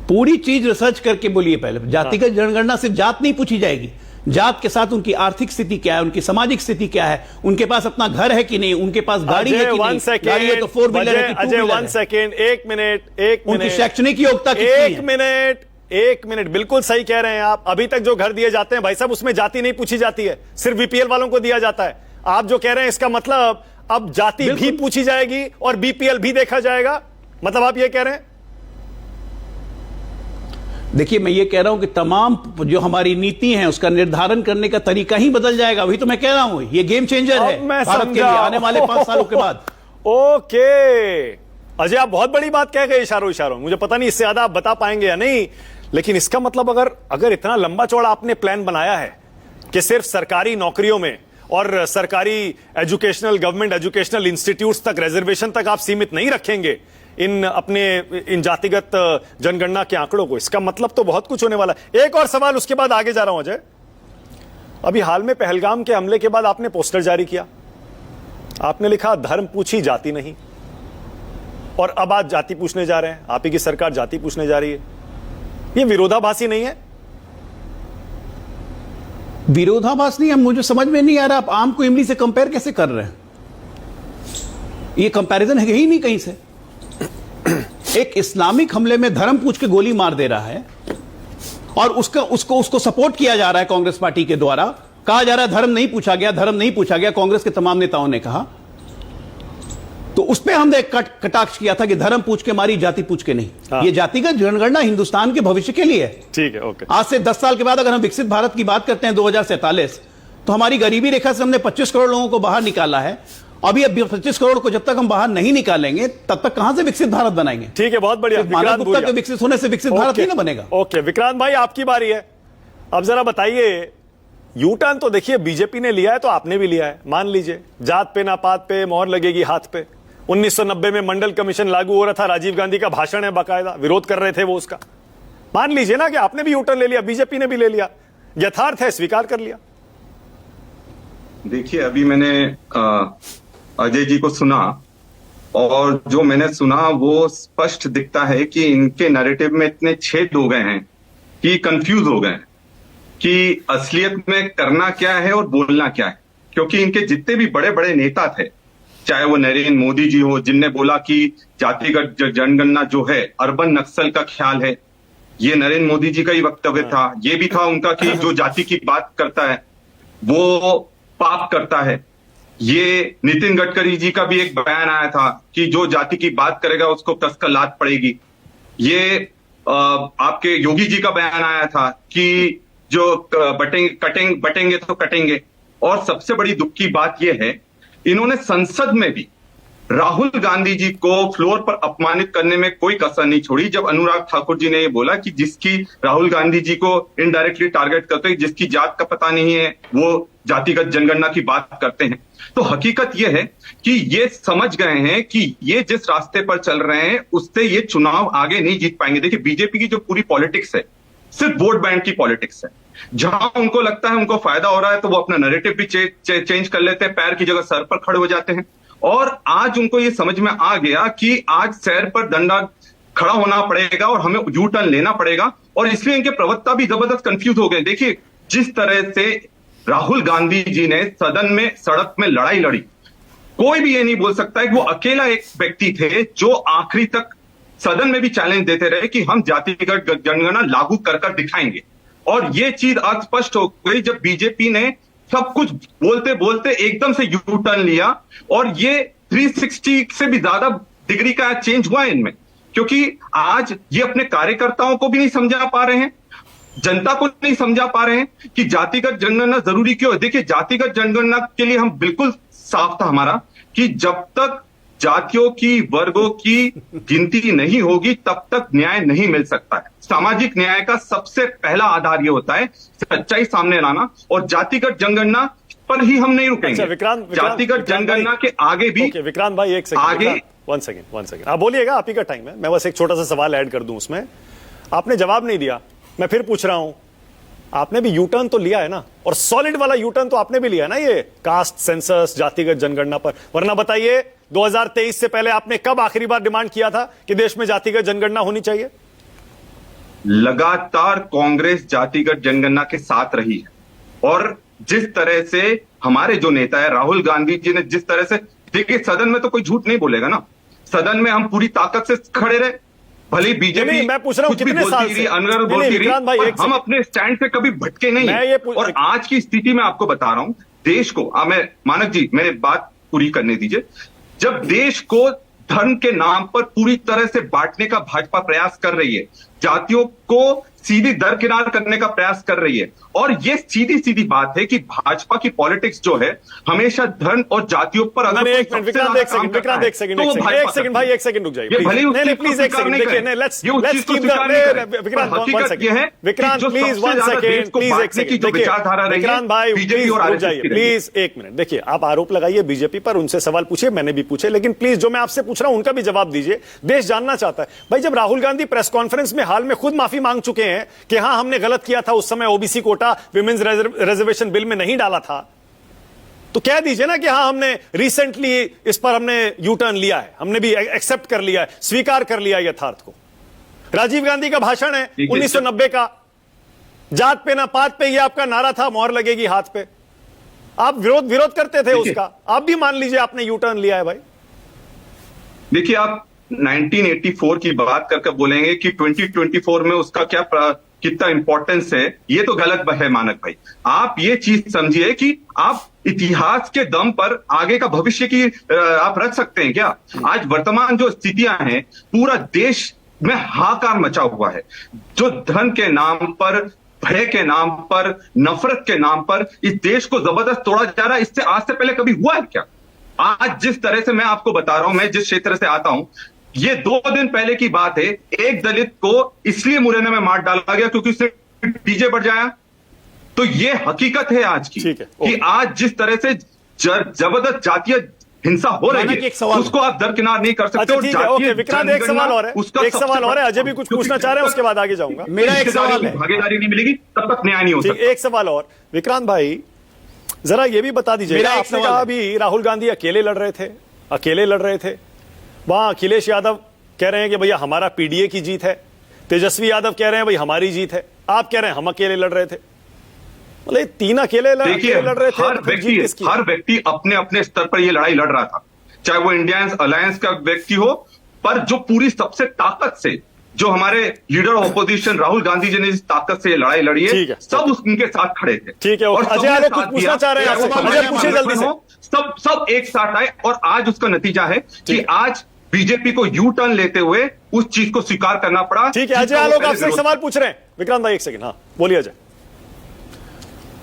पूरी चीज रिसर्च करके बोलिए पहले। जातिगत जनगणना सिर्फ जात नहीं पूछी जाएगी, जात के साथ उनकी आर्थिक स्थिति क्या है, उनकी सामाजिक स्थिति क्या है, उनके पास अपना घर है कि नहीं, उनके पास गाड़ी है कि नहीं, गाड़ी है तो 4 व्हीलर है कि 2 व्हीलर है। 1 सेकेंड, 1 मिनट, उनकी शैक्षणिक योग्यता कितनी है? एक मिनट, बिल्कुल सही कह रहे हैं आप। अभी तक जो घर दिए जाते हैं भाई साहब, उसमें जाति नहीं पूछी जाती है, सिर्फ बीपीएल वालों को दिया जाता है। आप जो कह रहे हैं इसका मतलब अब जाति भी पूछी जाएगी और बीपीएल भी देखा जाएगा, मतलब आप ये कह रहे हैं? देखिए, मैं ये कह रहा हूं कि तमाम जो हमारी नीति है उसका निर्धारण करने का तरीका ही बदल जाएगा। वही तो मैं कह रहा हूं, ये गेम चेंजर है भारत के लिए आने वाले 5 सालों के बाद। ओके अजय, आप बहुत बड़ी बात कह गए इशारों। मुझे पता नहीं इससे ज्यादा आप बता पाएंगे या नहीं, लेकिन इसका मतलब अगर इतना लंबा चौड़ा आपने प्लान बनाया है कि सिर्फ सरकारी नौकरियों में और सरकारी गवर्नमेंट एजुकेशनल इंस्टीट्यूट्स तक, रिजर्वेशन तक आप सीमित नहीं रखेंगे इन जातिगत जनगणना के आंकड़ों को, इसका मतलब तो बहुत कुछ होने वाला है। एक और सवाल, उसके बाद आगे जा रहा हूं अजय। अभी हाल में पहलगाम के हमले के बाद आपने पोस्टर जारी किया आपने लिखा धर्म पूछी जाति नहीं, और अब आज जाति पूछने जा रहे हैं। आप ही की सरकार जाति पूछने जा रही है। ये विरोधाभासी नहीं है? विरोधाभास नहीं है, मुझे समझ में नहीं आ रहा आप आम को इमली से कंपेयर कैसे कर रहे हैं? ये कंपैरिजन है ही नहीं कहीं से। एक इस्लामिक हमले में धर्म पूछ के गोली मार दे रहा है और उसको सपोर्ट किया जा रहा है कांग्रेस पार्टी के द्वारा। कहा जा रहा है धर्म नहीं पूछा गया, धर्म नहीं पूछा गया, कांग्रेस के तमाम नेताओं ने कहा। तो उस पर हमने कटाक्ष किया था कि धर्म पूछ के मारी, जाति पूछ के नहीं। हाँ। ये जातिगत जनगणना हिंदुस्तान के भविष्य के लिए है। ठीक है, ओके। आज से 10 साल के बाद अगर हम विकसित भारत की बात करते हैं 2047, तो हमारी गरीबी रेखा से हमने 25 करोड़ लोगों को बाहर निकाला है। अभी 25 करोड़ को जब तक हम बाहर नहीं निकालेंगे तब तक कहां से विकसित भारत बनाएंगे? ठीक है, बहुत बढ़िया। मानव गुप्ता के विकसित होने से विकसित भारत ही ना बनेगा। ओके विक्रांत भाई, आपकी बारी है। अब जरा बताइए, यू टर्न तो देखिए बीजेपी ने लिया है तो आपने भी लिया है। मान लीजिए जात पे ना पात पे मोहर लगेगी हाथ पे। 1990 में मंडल कमीशन लागू हो रहा था, राजीव गांधी का भाषण है, बाकायदा विरोध कर रहे थे वो उसका। मान लीजिए ना कि आपने भी यू टर्न ले लिया, बीजेपी ने भी ले लिया, यथार्थ है, स्वीकार कर लिया। देखिए, अभी मैंने अजय जी को सुना और जो मैंने सुना वो स्पष्ट दिखता है कि इनके नैरेटिव में इतने छेद हो गए हैं कि कंफ्यूज हो गए हैं कि असलियत में करना क्या है और बोलना क्या है। क्योंकि इनके जितने भी बड़े बड़े नेता थे, चाहे वो नरेंद्र मोदी जी हो जिनने बोला कि जातिगत जनगणना जो है अर्बन नक्सल का ख्याल है, ये नरेंद्र मोदी जी का ही वक्तव्य था। ये भी था उनका कि जो जाति की बात करता है वो पाप करता है। ये नितिन गडकरी जी का भी एक बयान आया था कि जो जाति की बात करेगा उसको कसकर लात पड़ेगी। ये आपके योगी जी का बयान आया था कि जो बटेंगे तो कटेंगे। और सबसे बड़ी दुख की बात यह है, इन्होंने संसद में भी राहुल गांधी जी को फ्लोर पर अपमानित करने में कोई कसर नहीं छोड़ी। जब अनुराग ठाकुर जी ने ये बोला कि जिसकी राहुल गांधी जी को इनडायरेक्टली टारगेट करते हैं, जिसकी जात का पता नहीं है वो जातिगत जनगणना की बात करते हैं। तो हकीकत यह है कि ये समझ गए हैं कि ये जिस रास्ते पर चल रहे हैं उससे ये चुनाव आगे नहीं जीत पाएंगे। देखिए, बीजेपी की जो पूरी पॉलिटिक्स है सिर्फ वोट बैंक की पॉलिटिक्स है। जहां उनको लगता है उनको फायदा हो रहा है तो वो अपना नैरेटिव भी चेंज कर लेते हैं, पैर की जगह सर पर खड़े हो जाते हैं। और आज उनको ये समझ में आ गया कि आज सैर पर डंडा खड़ा होना पड़ेगा और हमें यू टर्न लेना पड़ेगा। और इसलिए इनके प्रवक्ता भी जबरदस्त कंफ्यूज हो गए। देखिए, जिस तरह से राहुल गांधी जी ने सदन में सड़क में लड़ाई लड़ी, कोई भी ये नहीं बोल सकता है कि वो अकेला एक व्यक्ति थे जो आखिरी तक सदन में भी चैलेंज देते रहे कि हम जातिगत जनगणना लागू कर दिखाएंगे। और ये चीज आज स्पष्ट हो गई जब बीजेपी ने सब कुछ बोलते बोलते एकदम से यू टर्न लिया। और ये 360 से भी ज्यादा डिग्री का चेंज हुआ इनमें, क्योंकि आज ये अपने कार्यकर्ताओं को भी नहीं समझा पा रहे हैं, जनता को नहीं समझा पा रहे हैं कि जातिगत जनगणना जरूरी क्यों है। देखिए, जातिगत जनगणना के लिए हम बिल्कुल साफ था हमारा कि जब तक जातियों की वर्गों की गिनती नहीं होगी तब तक न्याय नहीं मिल सकता है। सामाजिक न्याय का सबसे पहला आधार यह होता है सच्चाई सामने लाना, और जातिगत जनगणना पर ही हम नहीं रुकेंगे। अच्छा, विक्रांत जातिगत जनगणना के आगे भी विक्रांत भाई एक सेकंड, आगे वन सेकंड आप बोलिएगा, आप ही का टाइम है। मैं बस एक छोटा सा सवाल ऐड कर दूं उसमें। आपने जवाब नहीं दिया, मैं फिर पूछ रहा हूं। आपने भी यू टर्न तो लिया है ना, और सॉलिड वाला यू टर्न तो आपने भी लिया है ना, ये कास्ट सेंसस जातिगत जनगणना पर। वरना बताइए 2023 से पहले आपने कब आखिरी बार डिमांड किया था कि देश में जातिगत जनगणना होनी चाहिए? लगातार कांग्रेस जातिगत जनगणना के साथ रही है। और जिस तरह से हमारे जो नेता है राहुल गांधी जी ने जिस तरह से, देखिए सदन में तो कोई झूठ नहीं बोलेगा ना, सदन में हम पूरी ताकत से खड़े रहे, भले बीजेपी मैं पूछ रहा हूं कितने साल से, बोलती रही, हम अपने स्टैंड से कभी भटके नहीं। और आज की स्थिति में आपको बता रहा हूं, देश को मैं मानक जी मेरे बात पूरी करने दीजिए। जब देश को धर्म के नाम पर पूरी तरह से बांटने का भाजपा प्रयास कर रही है, जातियों को सीधी दरकिनार करने का प्रयास कर रही है, और ये सीधी सीधी बात है कि भाजपा की पॉलिटिक्स जो है हमेशा धर्म और जातियों पर अगर एक सेकंड भाई, एक सेकंड रुक जाइए प्लीज, एक सेकंड देखिए, let's keep the Vikrant please 1 second, please एक सेकंड देखिए विक्रांत भाई प्लीज रुक जाइए प्लीज 1 मिनट। देखिए, आप आरोप लगाइए बीजेपी पर, उनसे सवाल पूछिए, मैंने भी पूछे, लेकिन प्लीज जो मैं आपसे पूछ रहा हूं उनका भी जवाब दीजिए। देश जानना चाहता है भाई, जब राहुल गांधी प्रेस कॉन्फ्रेंस में हाल में खुद माफी मांग चुके हैं कि हां हमने गलत किया था, उस समय OBC Kota women's reservation bill में नहीं डाला था, तो कह दीजिए ना कि हाँ हमने रिसेंटली इस पर हमने यू टर्न लिया है, हमने भी एक्सेप्ट कर लिया है, स्वीकार कर लिया है यथार्थ को। राजीव गांधी का भाषण है 1990 का, जात पे ना पात पे, ये आपका नारा था, मोहर लगेगी हाथ पे। आप विरोध करते थे उसका, आप भी मान लीजिए आपने यू टर्न लिया है भाई। देखिए, आप 1984 की बात करके बोलेंगे कि 2024 में उसका क्या कितना इंपॉर्टेंस है, ये तो गलत है मानक भाई। आप ये चीज समझिए कि आप इतिहास के दम पर आगे का भविष्य की आप रख सकते हैं क्या? आज वर्तमान जो स्थितियां हैं, पूरा देश में हाहाकार मचा हुआ है। जो धन के नाम पर, भय के नाम पर, नफरत के नाम पर इस देश को जबरदस्त तोड़ा जा रहा है। इससे आज से पहले कभी हुआ है क्या? आज जिस तरह से मैं आपको बता रहा हूं, मैं जिस क्षेत्र से आता हूं, ये 2 दिन पहले की बात है। एक दलित को इसलिए मुरैना में मार डाला गया क्योंकि उससे डीजे बढ़ जाया। तो ये हकीकत है आज की, कि आज जिस तरह से जबरदस्त जातीय हिंसा हो रही है, उसको आप दरकिनार नहीं कर सकते। अच्छा ठीक है, ओके विक्रांत, एक सवाल और है, एक सवाल और है। अजय भी कुछ पूछना चाह रहे हैं, उसके बाद आगे जाऊंगा। मेरा एक सवाल है, भागीदारी नहीं मिलेगी तब तक न्याय नहीं हो सकता। एक सवाल और, विक्रांत भाई जरा ये भी बता दीजिए, आपने कहा अभी राहुल गांधी अकेले लड़ रहे थे, वहां अखिलेश यादव कह रहे हैं कि भैया हमारा पीडीए की जीत है, तेजस्वी यादव कह रहे हैं भाई हमारी जीत है, आप कह रहे हैं हम अकेले लड़ रहे थे। मतलब 3 अकेले लड़ रहे थे। हर व्यक्ति अपने अपने स्तर पर यह लड़ाई लड़ रहा था, चाहे वो इंडियन अलायंस का व्यक्ति हो, पर जो पूरी सबसे ताकत से, जो हमारे लीडर ऑपोजिशन राहुल गांधी जी ने जिस ताकत से ये लड़ाई लड़ी है, सब उनके साथ खड़े थे। ठीक है, और अजय कुछ पूछना चाह रहे हैं, अजय पूछिए जल्दी से। सब एक साथ आए और आज उसका नतीजा है कि आज बीजेपी को यू टर्न लेते हुए उस चीज को स्वीकार करना पड़ा। ठीक है, अजय आलोक आपसे एक सवाल पूछ रहे हैं। विक्रांत भाई एक सेकंड, हाँ बोलिए अजय।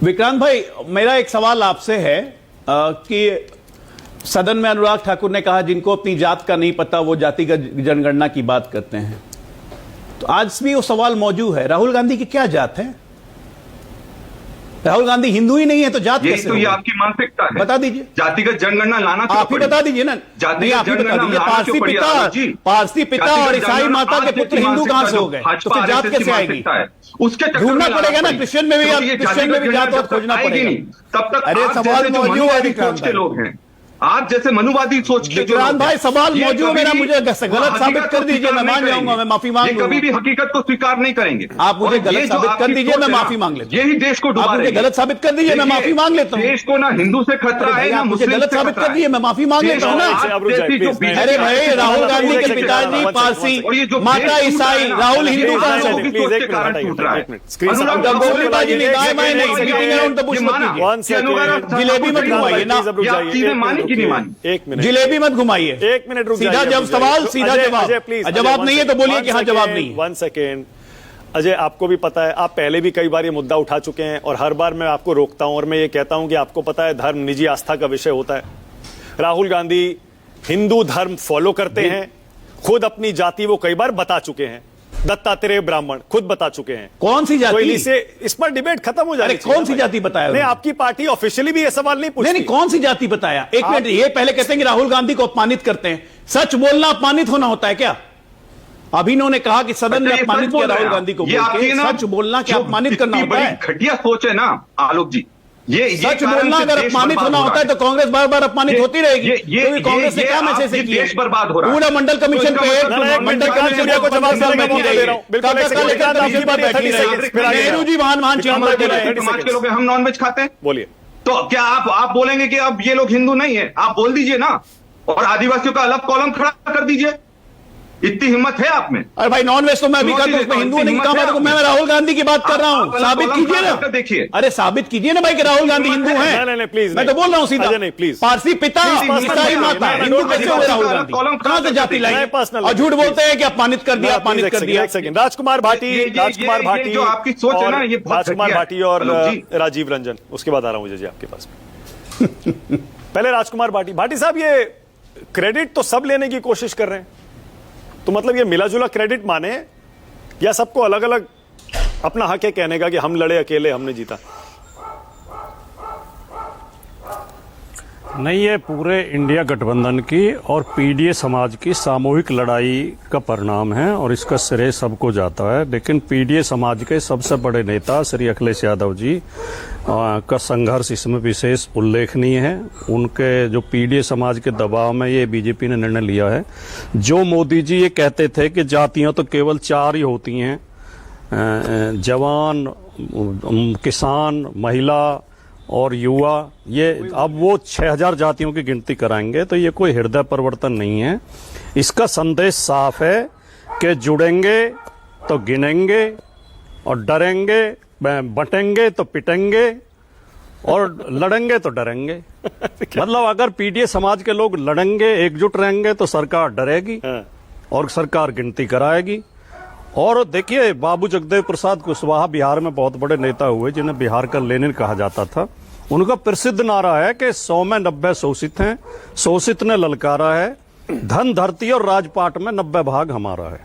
विक्रांत भाई, मेरा एक सवाल आपसे है कि सदन में अनुराग ठाकुर ने कहा जिनको अपनी जात का नहीं पता वो जातिगत जनगणना की बात करते हैं, तो आज भी वो सवाल मौजूद है, राहुल गांधी की क्या जात है? राहुल गांधी हिंदू ही नहीं है तो जात कैसे? तो ये आपकी मानसिकता है, बता दीजिए। जातिगत जनगणना लाना आप ही बता दीजिए ना। जातिगत जनगणना पारसी पिता और ईसाई माता के पुत्र हिंदू कहां से हो गए? तो फिर जात कैसे आएगी? उसके ढूंढना पड़ेगा ना, क्रिश्चियन में भी जात खोजना पड़ेगा। तब तक अरे सवाल मौजूद है विक्रांत के लोग हैं, आप जैसे मनुवादी सोच के विक्रांत भाई, सवाल मौजूद है मेरा, मुझे गलत साबित कर दीजिए, मैं मान जाऊंगा, मैं माफी मांग लूंगा। कभी भी हकीकत को स्वीकार नहीं करेंगे। आप मुझे गलत साबित कर दीजिए, मैं माफी मांग लेता हूं। यही देश को डुबा रहे हैं। मुझे गलत साबित कर दीजिए, मैं माफी मांग लेता हूं। देश को ना हिंदू से खतरा है ना मुझे गलत साबित कर दीजिए, मैं माफी मांग लेता हूं ना। अरे भाई, राहुल गांधी के पिताजी पारसी, माता ईसाई, राहुल हिंदू कहां से? जिलेबी मत घुमाइए ना, मानी कि नहीं मानी? जिलेबी मत घुमाइए। 1 मिनट रुक सीधा जब सवाल सीधा जवाब। जवाब नहीं है तो बोलिए कि हाँ जवाब नहीं है। 1 सेकेंड अजय, आपको भी पता है, आप पहले भी कई बार ये मुद्दा उठा चुके हैं और हर बार मैं आपको रोकता हूं और मैं ये कहता हूं कि आपको पता है धर्म निजी आस्था का विषय होता है। राहुल गांधी हिंदू धर्म फॉलो करते हैं, खुद अपनी जाति वो कई बार बता चुके हैं, दत्तात्रेय ब्राह्मण खुद बता चुके हैं। कौन सी जाति? इस पर डिबेट खत्म हो जाए। कौन सी जाति बताया? नहीं, आपकी पार्टी ऑफिशियली भी ये सवाल नहीं पूछती। नहीं, कौन सी जाति बताया? एक मिनट, ये पहले कहते हैं कि राहुल गांधी को अपमानित करते हैं। सच बोलना अपमानित होना होता है क्या? अभी इन्होंने कहा कि सदन में अपमानित किया राहुल गांधी को, सच बोलना क्या अपमानित करना होता है? घटिया सोच है ना आलोक जी, ये सच बोलना अगर अपमानित होना होता है तो कांग्रेस बार बार अपमानित होती रहेगी। क्योंकि कांग्रेस ने क्या मैसेज किया? देश बर्बाद हो रहा है। पूरा मंडल कमीशन पे मंडल कमीशन को जवाब नेहरू जी महान समाज के लोग हम नॉनवेज खाते हैं, बोलिए। तो क्या आप बोलेंगे कि अब ये लोग हिंदू नहीं है? आप बोल दीजिए ना, और आदिवासियों का अलग कॉलम खड़ा कर दीजिए। इतनी हिम्मत है आप में? अरे भाई, नॉन वेज तो मैं भी करता हूं, उसमें हिंदू नहीं कहा। मैं राहुल गांधी की बात कर रहा हूं, साबित कीजिए ना। देखिए, अरे साबित कीजिए ना भाई कि राहुल गांधी हिंदू हैं। नहीं प्लीज, मैं तो बोल रहा हूं सीधा। नहीं प्लीज, पारसी पिता, ईसाई माता, हिंदू कैसे हो राहुल गांधी? कहां से जाति लाई? और झूठ बोलते हैं कि अपमानित कर दिया, अपमानित कर दिया। राजकुमार भाटी जो आपकी सोच है ना, ये राजकुमार भाटी और राजीव रंजन, उसके बाद आ रहा हूं जी आपके पास। पहले राजकुमार भाटी साहब, ये क्रेडिट तो सब लेने की कोशिश कर रहे हैं, तो मतलब ये मिला जुला क्रेडिट माने या सबको अलग अलग अपना हक है कहने का कि हम लड़े अकेले, हमने जीता? नहीं, ये पूरे इंडिया गठबंधन की और पीडीए समाज की सामूहिक लड़ाई का परिणाम है और इसका श्रेय सबको जाता है। लेकिन पीडीए समाज के सबसे बड़े नेता श्री अखिलेश यादव जी का संघर्ष इसमें विशेष उल्लेखनीय है। उनके जो पीडीए समाज के दबाव में ये बीजेपी ने निर्णय लिया है। जो मोदी जी ये कहते थे कि जातियां तो केवल 4 ही होती हैं, जवान, किसान, महिला और युवा, ये अब वो 6000 जातियों की गिनती कराएंगे, तो ये कोई हृदय परिवर्तन नहीं है। इसका संदेश साफ है कि जुड़ेंगे तो गिनेंगे और डरेंगे, बटेंगे तो पिटेंगे और लड़ेंगे तो डरेंगे। मतलब अगर पीडीए समाज के लोग लड़ेंगे, एकजुट रहेंगे, तो सरकार डरेगी और सरकार गिनती कराएगी। और देखिए, बाबू जगदेव प्रसाद कुशवाहा बिहार में बहुत बड़े नेता हुए, जिन्हें बिहार का लेनिन कहा जाता था। उनका प्रसिद्ध नारा है कि 100 में 90 शोषित हैं, शोषित ने ललकारा है, धन धरती और राजपाट में 90 भाग हमारा है।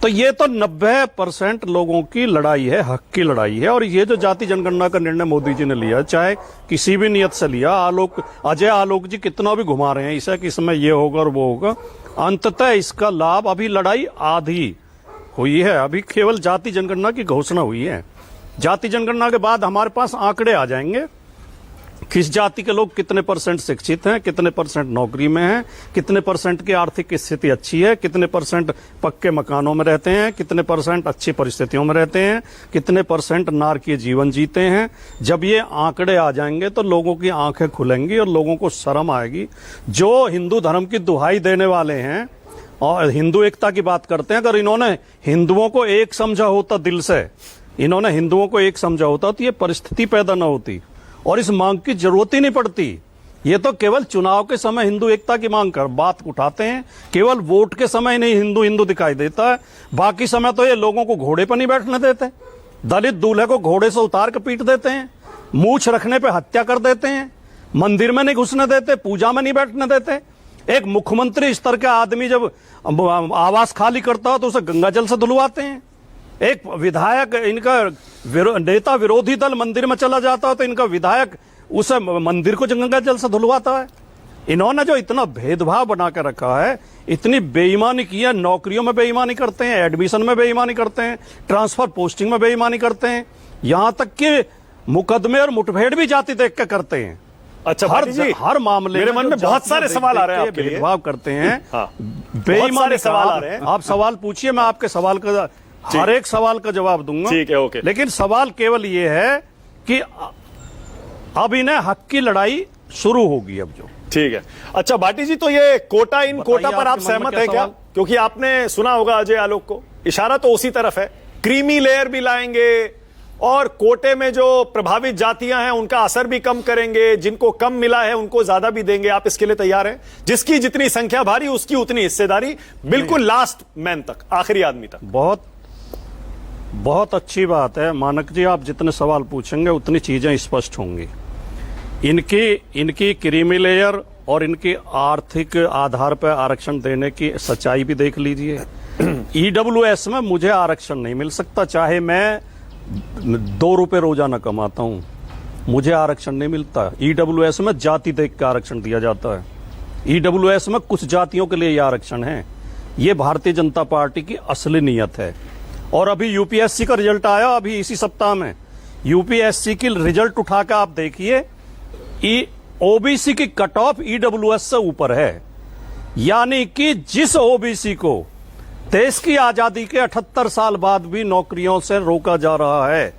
तो ये तो 90% लोगों की लड़ाई है, हक की लड़ाई है। और ये जो जाति जनगणना का निर्णय मोदी जी ने लिया, चाहे किसी भी नियत से लिया, अजय आलोक जी कितना भी घुमा रहे हैं इसे कि इसमें ये होगा और वो होगा, अंततः इसका लाभ, अभी लड़ाई आधी हुई है, अभी केवल जाति जनगणना की घोषणा हुई है। जाति जनगणना के बाद हमारे पास आंकड़े आ जाएंगे, किस जाति के लोग कितने % शिक्षित हैं, कितने % नौकरी में हैं, कितने % की आर्थिक स्थिति अच्छी है, कितने % पक्के मकानों में रहते हैं, कितने % अच्छी परिस्थितियों में रहते हैं, कितने % नारकीय जीवन जीते हैं। जब ये आंकड़े आ जाएंगे तो लोगों की आंखें खुलेंगी और लोगों को शर्म आएगी। जो हिंदू धर्म की दुहाई देने वाले हैं और हिंदू एकता की बात करते हैं, अगर इन्होंने हिंदुओं को एक समझा होता, दिल से इन्होंने हिंदुओं को एक समझा होता, तो ये परिस्थिति पैदा न होती और इस मांग की जरूरत ही नहीं पड़ती। ये तो केवल चुनाव के समय हिंदू एकता की मांग कर बात उठाते हैं, केवल वोट के समय नहीं हिंदू हिंदू दिखाई देता है, बाकी समय तो ये लोगों को घोड़े पर नहीं बैठने देते, दलित दूल्हे को घोड़े से उतार के पीट देते हैं, मूछ रखने पे हत्या कर देते हैं, मंदिर में नहीं घुसने देते, पूजा में नहीं बैठने देते। एक मुख्यमंत्री स्तर का आदमी जब आवास खाली करता हो तो उसे गंगा जल से धुलवाते हैं। एक विधायक, इनका नेता विरोधी दल मंदिर में चला जाता है तो इनका विधायक उसे मंदिर को गंगा जल से धुलवाता है। इन्होंने जो इतना भेदभाव बना के रखा है, इतनी बेईमानी की है, नौकरियों में बेईमानी करते हैं, एडमिशन में बेईमानी करते हैं, ट्रांसफर पोस्टिंग में बेईमानी करते हैं, यहां तक कि मुकदमे और मुठभेड़ भी जाति देख के करते हैं। अच्छा, हर मामले मेरे मन में बहुत सारे सवाल आ रहे हैं आपके लिए, भेदभाव करते हैं, बेईमानी सवाल आ रहे हैं। आप सवाल पूछिए, मैं आपके सवाल का हर एक सवाल का जवाब दूंगा। ठीक है, ओके। लेकिन सवाल केवल ये है कि अब इन्हें हक की लड़ाई शुरू होगी अब जो। ठीक है। अच्छा भाटी जी, तो ये कोटा इन कोटा पर आप सहमत है क्या? क्योंकि आपने सुना होगा अजय आलोक को, इशारा तो उसी तरफ है, क्रीमी लेयर भी लाएंगे और कोटे में जो प्रभावित जातियां हैं उनका असर भी कम करेंगे, जिनको कम मिला है उनको ज्यादा भी देंगे। आप इसके लिए तैयार हैं? जिसकी जितनी संख्या भारी उसकी उतनी हिस्सेदारी, बिल्कुल लास्ट मैन तक, आखिरी आदमी तक। बहुत अच्छी बात है मानक जी, आप जितने सवाल पूछेंगे उतनी चीजें स्पष्ट होंगी। इनकी क्रीमी लेयर और इनकी आर्थिक आधार पर आरक्षण देने की सच्चाई भी देख लीजिए। ईडब्ल्यूएस में मुझे आरक्षण नहीं मिल सकता, चाहे मैं 2 रुपए रोजाना कमाता हूं, मुझे आरक्षण नहीं मिलता। ईडब्ल्यूएस में जाति देख के आरक्षण दिया जाता है। ईडब्ल्यूएस में कुछ जातियों के लिए यह आरक्षण है। यह भारतीय जनता पार्टी की असली नीयत है। और अभी यूपीएससी का रिजल्ट आया, अभी इसी सप्ताह में यूपीएससी की रिजल्ट उठा के आप देखिए, ओबीसी की कट ऑफ ईडब्ल्यूएस से ऊपर है। यानी कि जिस ओबीसी को देश की आजादी के 78 साल बाद भी नौकरियों से रोका जा रहा है,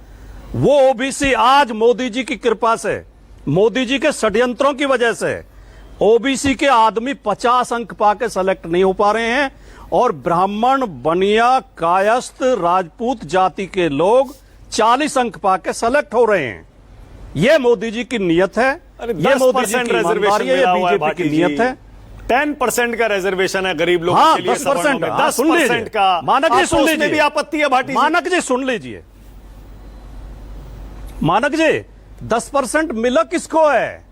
वो ओबीसी आज मोदी जी की कृपा से, मोदी जी के षड्यंत्रों की वजह से ओबीसी के आदमी 50 अंक पाके सेलेक्ट नहीं हो पा रहे हैं और ब्राह्मण, बनिया, कायस्थ, राजपूत जाति के लोग 40 अंक पाके सेलेक्ट हो रहे हैं। ये मोदी जी की नीयत है, ये मोदी जी की ईमानदारी है, ये बीजेपी की नीयत है। 10% का रिजर्वेशन है गरीब लोगों के लिए, 10%, 10% का। मानक जी सुन लीजिए, भी आपत्ति है भाटी? मानक जी सुन लीजिए, मानक जी 10% मिला किसको है?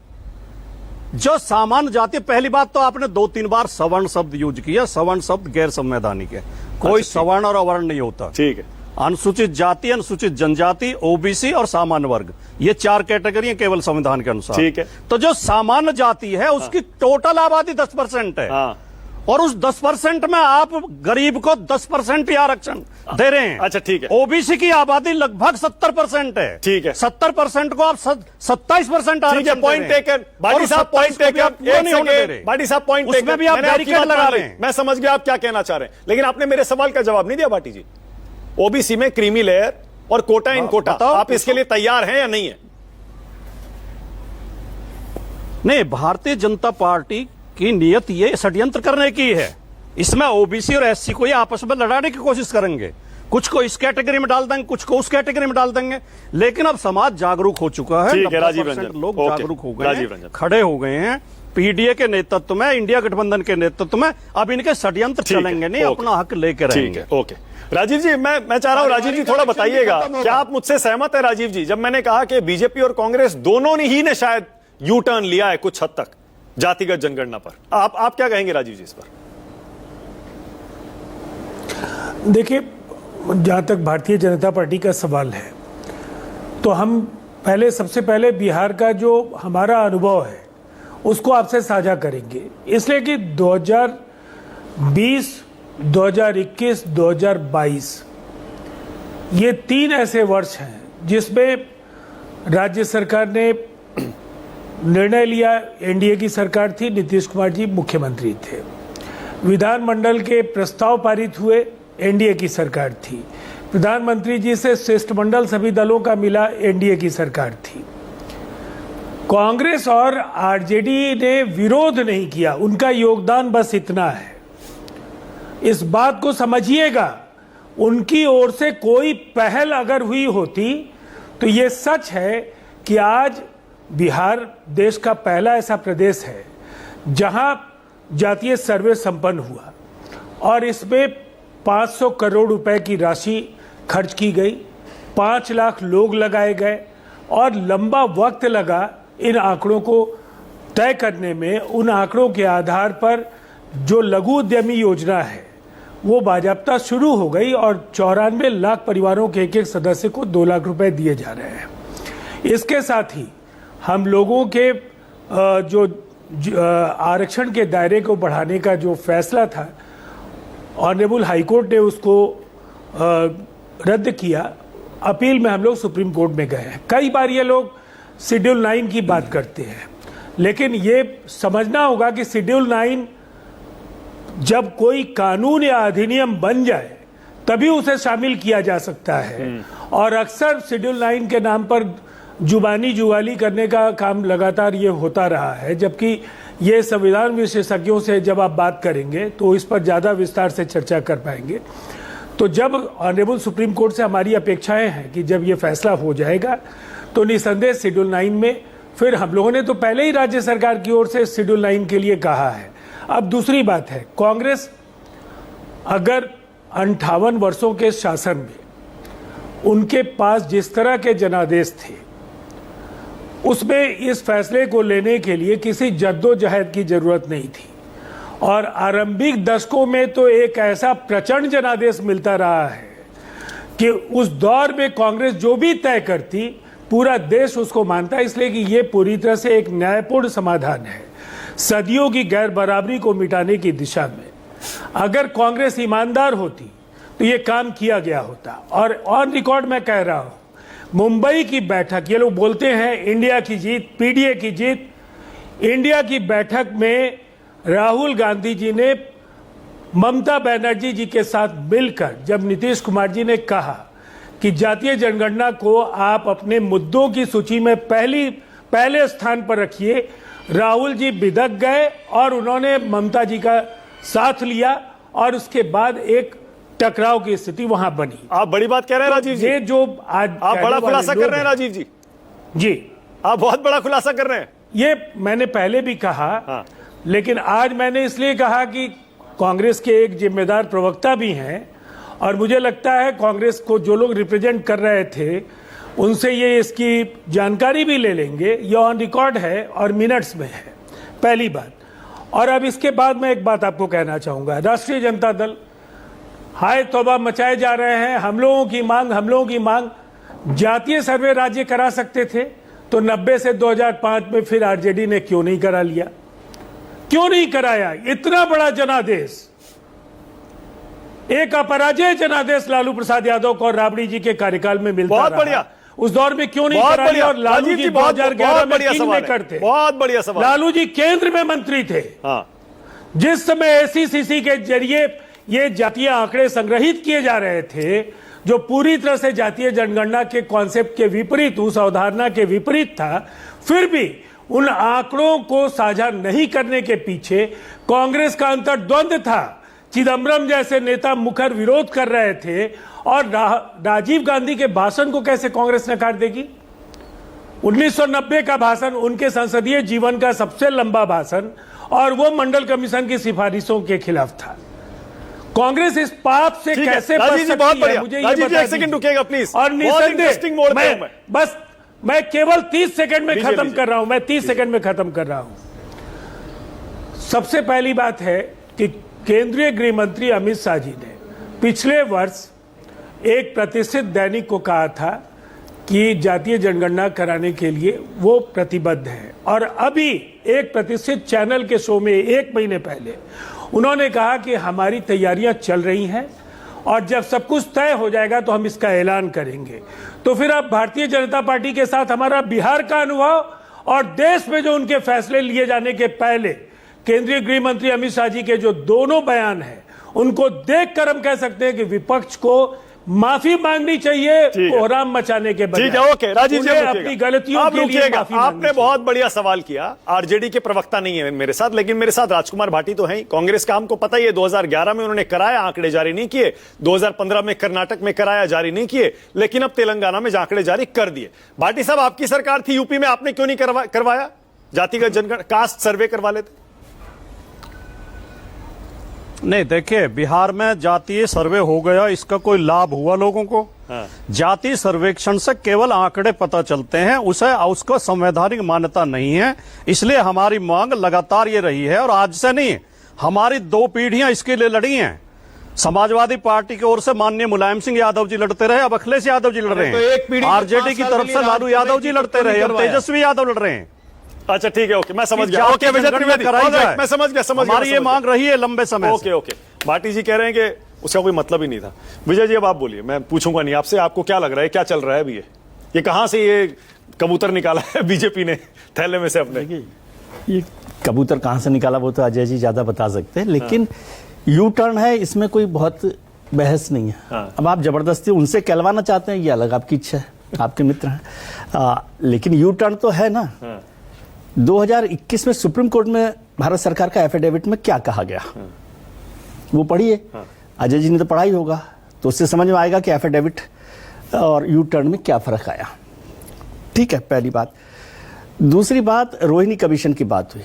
जो सामान्य जाति। पहली बात तो आपने 2-3 बार सवर्ण शब्द यूज किया, सवर्ण शब्द गैर संवैधानिक है, कोई सवर्ण और अवर्ण नहीं होता। ठीक है। अनुसूचित जाति, अनुसूचित जनजाति, ओबीसी और सामान्य वर्ग, ये 4 कैटेगरी हैं केवल संविधान के अनुसार। ठीक है। तो जो सामान्य जाति है उसकी टोटल आबादी 10% है। हाँ। और उस 10% में आप गरीब को 10% ही आरक्षण दे रहे हैं। अच्छा, ठीक है। ओबीसी की आबादी लगभग 70% है। ठीक है। 70% को आप 27% आरक्षण पॉइंट टेकन। भाटी साहब पॉइंट टेकन। भाटी साहब पॉइंट टेकन। उसमें भी आप बैरिकेड लगा रहे हैं। मैं समझ गया आप क्या कहना चाह रहे हैं, लेकिन आपने मेरे सवाल का जवाब नहीं दिया भाटी जी। ओबीसी में क्रीमी लेयर और कोटा इन कोटा, आप इसके लिए तैयार हैं या नहीं है? नहीं, भारतीय जनता पार्टी की नीयत ये षड्यंत्र करने की है। इसमें ओबीसी और एससी को ये आपस में लड़ाने की कोशिश करेंगे। कुछ को इस कैटेगरी में डाल देंगे, कुछ को उस कैटेगरी में डाल देंगे। लेकिन अब समाज जागरूक हो चुका है। ठीक है, राजीव रंजन। लोग जागरूक हो गए राजीव हैं, रंजन खड़े हो गए हैं। पीडीए के नेतृत्व में, इंडिया गठबंधन के नेतृत्व में अब इनके षड्यंत्र चलेंगे नहीं, अपना हक लेकर रहेंगे। ठीक है, ओके। राजीव जी, मैं चाह रहा हूं, राजीव जी थोड़ा बताइएगा, क्या आप मुझसे सहमत है राजीव जी, जब मैंने कहा कि बीजेपी और कांग्रेस दोनों ही ने शायद यू टर्न लिया है कुछ हद तक जातिगत जनगणना पर? आप क्या कहेंगे राजीव जी इस पर? देखिए, जहां तक भारतीय जनता पार्टी का सवाल है, तो हम सबसे पहले बिहार का जो हमारा अनुभव है उसको आपसे साझा करेंगे, इसलिए कि 2020, 2021, 2022 ये 3 ऐसे वर्ष हैं जिसमें राज्य सरकार ने निर्णय लिया। एनडीए की सरकार थी, नीतीश कुमार जी मुख्यमंत्री थे। विधानमंडल के प्रस्ताव पारित हुए, एनडीए की सरकार थी। प्रधानमंत्री जी से शिष्टमंडल सभी दलों का मिला, एनडीए की सरकार थी। कांग्रेस और आरजेडी ने विरोध नहीं किया, उनका योगदान बस इतना है। इस बात को समझिएगा, उनकी ओर से कोई पहल अगर हुई होती तो ये सच है कि आज बिहार देश का पहला ऐसा प्रदेश है जहां जातीय सर्वे संपन्न हुआ और इसमें 500 करोड़ रुपए की राशि खर्च की गई, 5 लाख लोग लगाए गए और लंबा वक्त लगा इन आंकड़ों को तय करने में। उन आंकड़ों के आधार पर जो लघु उद्यमी योजना है वो बाजाप्ता शुरू हो गई और 94 लाख परिवारों के एक सदस्य को 2 लाख रुपए दिए जा रहे हैं। इसके साथ ही हम लोगों के जो आरक्षण के दायरे को बढ़ाने का जो फैसला था, ऑनरेबल हाईकोर्ट ने उसको रद्द किया। अपील में हम लोग सुप्रीम कोर्ट में गए हैं। कई बार ये लोग शेड्यूल 9 की बात करते हैं, लेकिन ये समझना होगा कि शेड्यूल 9 जब कोई कानून या अधिनियम बन जाए तभी उसे शामिल किया जा सकता है। और अक्सर शेड्यूल 9 के नाम पर जुबानी जुगाली करने का काम लगातार ये होता रहा है, जबकि ये संविधान विशेषज्ञों से जब आप बात करेंगे तो इस पर ज़्यादा विस्तार से चर्चा कर पाएंगे। तो जब ऑनरेबल सुप्रीम कोर्ट से हमारी अपेक्षाएं हैं कि जब ये फैसला हो जाएगा तो निसंदेह शेड्यूल 9 में, फिर हम लोगों ने तो पहले ही राज्य सरकार की ओर से शेड्यूल 9 के लिए कहा है। अब दूसरी बात है, कांग्रेस अगर 58 वर्षों के शासन में उनके पास जिस तरह के जनादेश थे, उसमें इस फैसले को लेने के लिए किसी जद्दोजहद की जरूरत नहीं थी। और आरंभिक दशकों में तो एक ऐसा प्रचंड जनादेश मिलता रहा है कि उस दौर में कांग्रेस जो भी तय करती पूरा देश उसको मानता है, इसलिए कि ये पूरी तरह से एक न्यायपूर्ण समाधान है सदियों की गैर बराबरी को मिटाने की दिशा में। अगर कांग्रेस ईमानदार होती तो ये काम किया गया होता। और ऑन रिकॉर्ड मैं कह रहा हूं, मुंबई की बैठक, ये लोग बोलते हैं इंडिया की जीत, पीडीए की जीत, इंडिया की बैठक में राहुल गांधी जी ने ममता बनर्जी जी के साथ मिलकर जब नीतीश कुमार जी ने कहा कि जातीय जनगणना को आप अपने मुद्दों की सूची में पहले स्थान पर रखिए, राहुल जी बिदक गए और उन्होंने ममता जी का साथ लिया और उसके बाद एक टकराव की स्थिति वहां बनी। आप बड़ी बात कह रहे हैं राजीव जी। ये जो आज आप बड़ा खुलासा कर रहे हैं राजीव जी। जी, आप बहुत बड़ा खुलासा कर रहे हैं। ये मैंने पहले भी कहा। हाँ। लेकिन आज मैंने इसलिए कहा कि कांग्रेस के एक जिम्मेदार प्रवक्ता भी हैं और मुझे लगता है कांग्रेस को जो लोग रिप्रेजेंट कर रहे थे उनसे ये इसकी जानकारी भी ले लेंगे। ये ऑन रिकॉर्ड है और मिनट्स में है, पहली बात। और अब इसके बाद मैं एक बात आपको कहना चाहूंगा, राष्ट्रीय जनता दल हाय तौबा मचाए जा रहे हैं, हम लोगों की मांग। जातीय सर्वे राज्य करा सकते थे तो 90 से 2005 में फिर आरजेडी ने क्यों नहीं करा लिया, क्यों नहीं कराया? इतना बड़ा जनादेश, एक अपराजय जनादेश लालू प्रसाद यादव को और राबड़ी जी के कार्यकाल में मिलता बहुत रहा। बढ़िया। उस दौर में क्यों नहीं बहुत करा लिया? और लालू राजीव जी बहुत 2011 में बढ़िया किंग सवाल मेकर है। थे। बहुत बढ़िया सवाल। लालू जी केंद्र में मंत्री थे। हाँ। जिस समय एसीसीसी के जरिए ये जातीय आंकड़े संग्रहित किए जा रहे थे, जो पूरी तरह से जातीय जनगणना के कॉन्सेप्ट के विपरीत, उस अवधारणा के विपरीत था, फिर भी उन आंकड़ों को साझा नहीं करने के पीछे कांग्रेस का अंतर्द्वंद था। चिदम्बरम जैसे नेता मुखर विरोध कर रहे थे और राजीव गांधी के भाषण को कैसे कांग्रेस नकार देगी? 1990 का भाषण उनके संसदीय जीवन का सबसे लंबा भाषण, और वो मंडल कमीशन की सिफारिशों के खिलाफ था। कांग्रेस इस पाप से ठीक है, कैसे बच राजीव जी सकती बहुत है? बढ़िया। मुझे ये राजीव जी बता एक सेकंड दीजिए। रुकिएगा प्लीज। और बहुत इंटरेस्टिंग मोड़ पे हूं मैं। बस मैं केवल 30 सेकंड में दीजिए, खत्म दीजिए। कर रहा हूं, मैं 30 सेकंड में खत्म कर रहा हूं। सबसे पहली बात है कि केंद्रीय गृह मंत्री अमित शाह जी ने पिछले वर्ष एक प्रतिष्ठित दैनिक को कहा था कि जातीय जनगणना कराने के लिए वो प्रतिबद्ध है, और अभी एक प्रतिष्ठित चैनल के शो में 1 महीने पहले उन्होंने कहा कि हमारी तैयारियां चल रही हैं और जब सब कुछ तय हो जाएगा तो हम इसका ऐलान करेंगे। तो फिर अब भारतीय जनता पार्टी के साथ हमारा बिहार का अनुभव और देश में जो उनके फैसले लिए जाने के पहले केंद्रीय गृह मंत्री अमित शाह जी के जो दोनों बयान हैं, उनको देखकर हम कह सकते हैं कि विपक्ष को माफी मांगनी चाहिए कोहराम मचाने के बजाय। ठीक है, ओके राजीव जी अपनी गलतियों के लिए माफी मांगनी आपने बहुत बढ़िया सवाल किया। आरजेडी के प्रवक्ता नहीं है मेरे साथ, लेकिन मेरे साथ राजकुमार भाटी तो हैं। कांग्रेस का हमको पता ही है, 2011 में उन्होंने कराया, आंकड़े जारी नहीं किए। 2015 में कर्नाटक में कराया, जारी नहीं किए, लेकिन अब तेलंगाना में आंकड़े जारी कर दिए। भाटी साहब, आपकी सरकार थी यूपी में, आपने क्यों नहीं करवाया जातिगत जनगणना, कास्ट सर्वे करवा लेते? नहीं, देखिए, बिहार में जातीय सर्वे हो गया, इसका कोई लाभ हुआ लोगों को? हाँ। जातीय सर्वेक्षण से केवल आंकड़े पता चलते हैं, उसको संवैधानिक मान्यता नहीं है। इसलिए हमारी मांग लगातार ये रही है, और आज से नहीं, हमारी 2 पीढ़ियां इसके लिए लड़ी हैं। समाजवादी पार्टी की ओर से माननीय मुलायम सिंह यादव जी लड़ते रहे, अब अखिलेश यादव जी लड़ रहे हैं। आरजेडी की तरफ से लालू यादव जी लड़ते रहे, अब तेजस्वी यादव लड़ रहे हैं। अच्छा ठीक है, ओके, मैं समझ गया। ओके विजय त्रिवेदी, मैं समझ गया। हमारी ये मांग रही है लंबे समय से। ओके, भाटी जी कह रहे हैं कि उसका कोई मतलब ही नहीं था। विजय जी अब आप बोलिए, मैं पूछूंगा नहीं आपसे, आपको क्या लग रहा है, क्या चल रहा है अभी? ये कहां से ये कबूतर निकाला है बीजेपी ने थैले में से अपने? ये कबूतर कहां से निकाला वो तो अजय जी ज्यादा बता सकते हैं, लेकिन यू टर्न है, इसमें कोई बहुत बहस नहीं है। हाँ। अब आप जबरदस्ती उनसे कहलवाना चाहते हैं, ये अलग आपकी इच्छा है, आपके मित्र हैं, लेकिन यू टर्न तो है ना। 2021 में सुप्रीम कोर्ट में भारत सरकार का एफिडेविट में क्या कहा गया, वो पढ़िए। अजय जी ने तो पढ़ा ही होगा, तो उससे समझ में आएगा कि एफिडेविट और यू टर्न में क्या फर्क आया। ठीक है, पहली बात। दूसरी बात, रोहिणी कमीशन की बात हुई।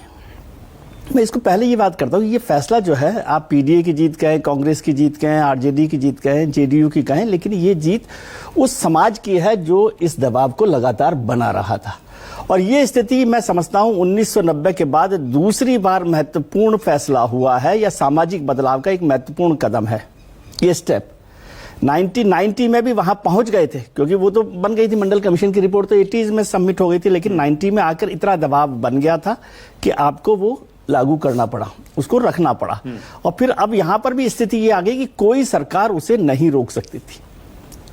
मैं इसको पहले ये बात करता हूँ, ये फैसला जो है, आप पीडीए की जीत कहें, कांग्रेस की जीत कहें, आरजेडी की जीत कहें, जेडीयू की कहें, लेकिन ये जीत उस समाज की है जो इस दबाव को लगातार बना रहा था। और ये स्थिति मैं समझता हूं 1990 के बाद दूसरी बार महत्वपूर्ण फैसला हुआ है, या सामाजिक बदलाव का एक महत्वपूर्ण कदम है ये स्टेप। 1990 में भी वहां पहुंच गए थे, क्योंकि वो तो बन गई थी, मंडल कमीशन की रिपोर्ट तो 80s में सबमिट हो गई थी, लेकिन 90 में आकर इतना दबाव बन गया था कि आपको वो लागू करना पड़ा, उसको रखना पड़ा। और फिर अब यहां पर भी स्थिति ये आ गई कि कोई सरकार उसे नहीं रोक सकती थी,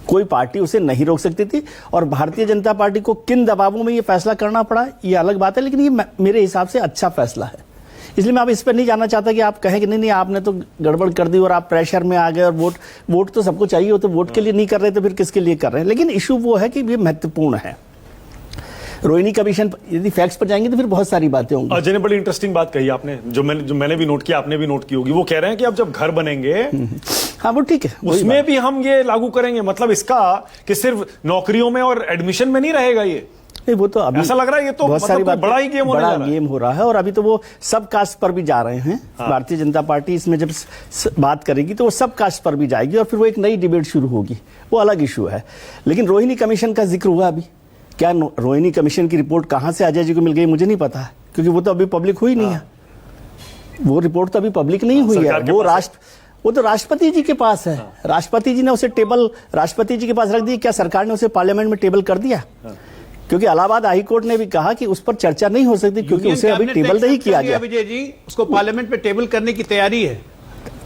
कोई पार्टी उसे नहीं रोक सकती थी। और भारतीय जनता पार्टी को किन दबावों में ये फैसला करना पड़ा, ये अलग बात है, लेकिन ये मेरे हिसाब से अच्छा फैसला है। इसलिए मैं अब इस पर नहीं जानना चाहता कि आप कहें कि नहीं आपने तो गड़बड़ कर दी और आप प्रेशर में आ गए, और वोट तो सबको चाहिए हो, तो वोट के लिए नहीं कर रहे तो फिर किसके लिए कर रहे हैं। लेकिन इशू वो है कि ये महत्वपूर्ण है। रोहिणी कमीशन, यदि फैक्ट्स पर जाएंगे तो फिर बहुत सारी बातें होंगी। अजय ने बड़ी इंटरेस्टिंग बात कही आपने, जो मैंने भी नोट किया, आपने भी नोट की होगी। वो कह रहे हैं कि अब जब घर बनेंगे, हाँ वो ठीक है, उसमें भी हम ये लागू करेंगे। मतलब इसका कि सिर्फ नौकरियों में और एडमिशन में नहीं रहेगा ये, वो तो अभी ऐसा लग रहा है ये तो बहुत सारी बड़ा ही गेम होने जा रहा है। गेम हो रहा है। और अभी तो वो सब कास्ट पर भी जा रहे हैं। हाँ। भारतीय जनता पार्टी इसमें जब बात करेगी तो वो सब कास्ट पर भी जाएगी, और फिर वो एक नई डिबेट शुरू होगी, वो अलग इशू है। लेकिन रोहिणी कमीशन का जिक्र हुआ अभी, क्या रोहिणी कमीशन की रिपोर्ट कहां से अजय जी को मिल गई मुझे नहीं पता, क्योंकि वो तो अभी पब्लिक हुई नहीं है। वो रिपोर्ट तो अभी पब्लिक नहीं हुई है, वो तो राष्ट्रपति जी के पास है। राष्ट्रपति जी ने उसे टेबल राष्ट्रपति जी के पास रख दी। क्या सरकार ने उसे पार्लियामेंट में टेबल कर दिया? क्योंकि इलाहाबाद हाई कोर्ट ने भी कहा कि उस पर चर्चा नहीं हो सकती क्योंकि उसे अभी टेबल नहीं किया गया। विजय जी, उसको पार्लियामेंट में टेबल करने की तैयारी है,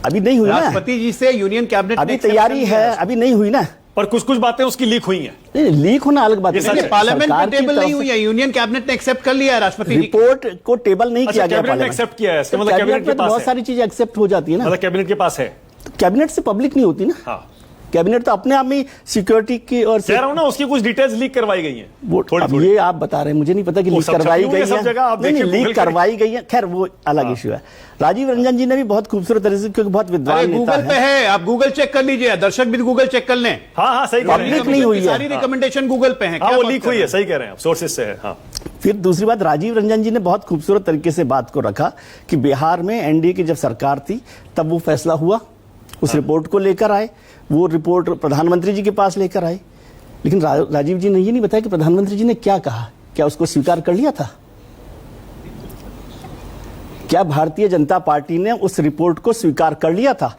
अभी नहीं हुई ना। राष्ट्रपति जी से यूनियन कैबिनेट अभी तैयारी है, अभी नहीं हुई ना। पर कुछ कुछ बातें उसकी लीक हुई हैं। नहीं, लीक होना अलग बात है। पार्लियामेंट में टेबल नहीं हुई है, यूनियन कैबिनेट ने एक्सेप्ट कर लिया है राष्ट्रपति जी रिपोर्ट को टेबल नहीं किया गया। कैबिनेट ने एक्सेप्ट किया है, इसका मतलब कैबिनेट के पास बहुत सारी चीजें एक्सेप्ट हो जाती है ना। मतलब कैबिनेट के पास है। तो कैबिनेट से पब्लिक नहीं होती ना। हाँ। कैबिनेट तो अपने आप में सिक्योरिटी की और कह रहा हूं ना, उसकी कुछ डिटेल्स लीक करवाई गई हैं। वो थोड़ी ये आप बता रहे हैं, मुझे नहीं पता कि लीक करवाई गई है। नहीं, लीक करवाई गई है, खैर वो अलग इशू है। राजीव रंजन जी ने भी बहुत खूबसूरत तरीके से, क्योंकि बहुत विद्वान नेता गूगल पे है, आप गूगल चेक कर लीजिए, दर्शक भी गूगल चेक कर लें। हाँ, सही कह रहे हैं। पब्लिक नहीं हुई है, सारी रिकमेंडेशन गूगल पे है। हाँ, वो लीक हुई है, सही कह रहे हैं, सोर्सेज से है। हाँ। फिर दूसरी बात, राजीव रंजन जी ने बहुत खूबसूरत तरीके से बात को रखा कि बिहार में एनडीए की जब सरकार थी तब वो फैसला हुआ, उस रिपोर्ट को लेकर आए, वो रिपोर्ट प्रधानमंत्री जी के पास लेकर आए। लेकिन राजीव जी ने ये नहीं बताया कि प्रधानमंत्री जी ने क्या कहा। क्या उसको स्वीकार कर लिया था? क्या भारतीय जनता पार्टी ने उस रिपोर्ट को स्वीकार कर लिया था?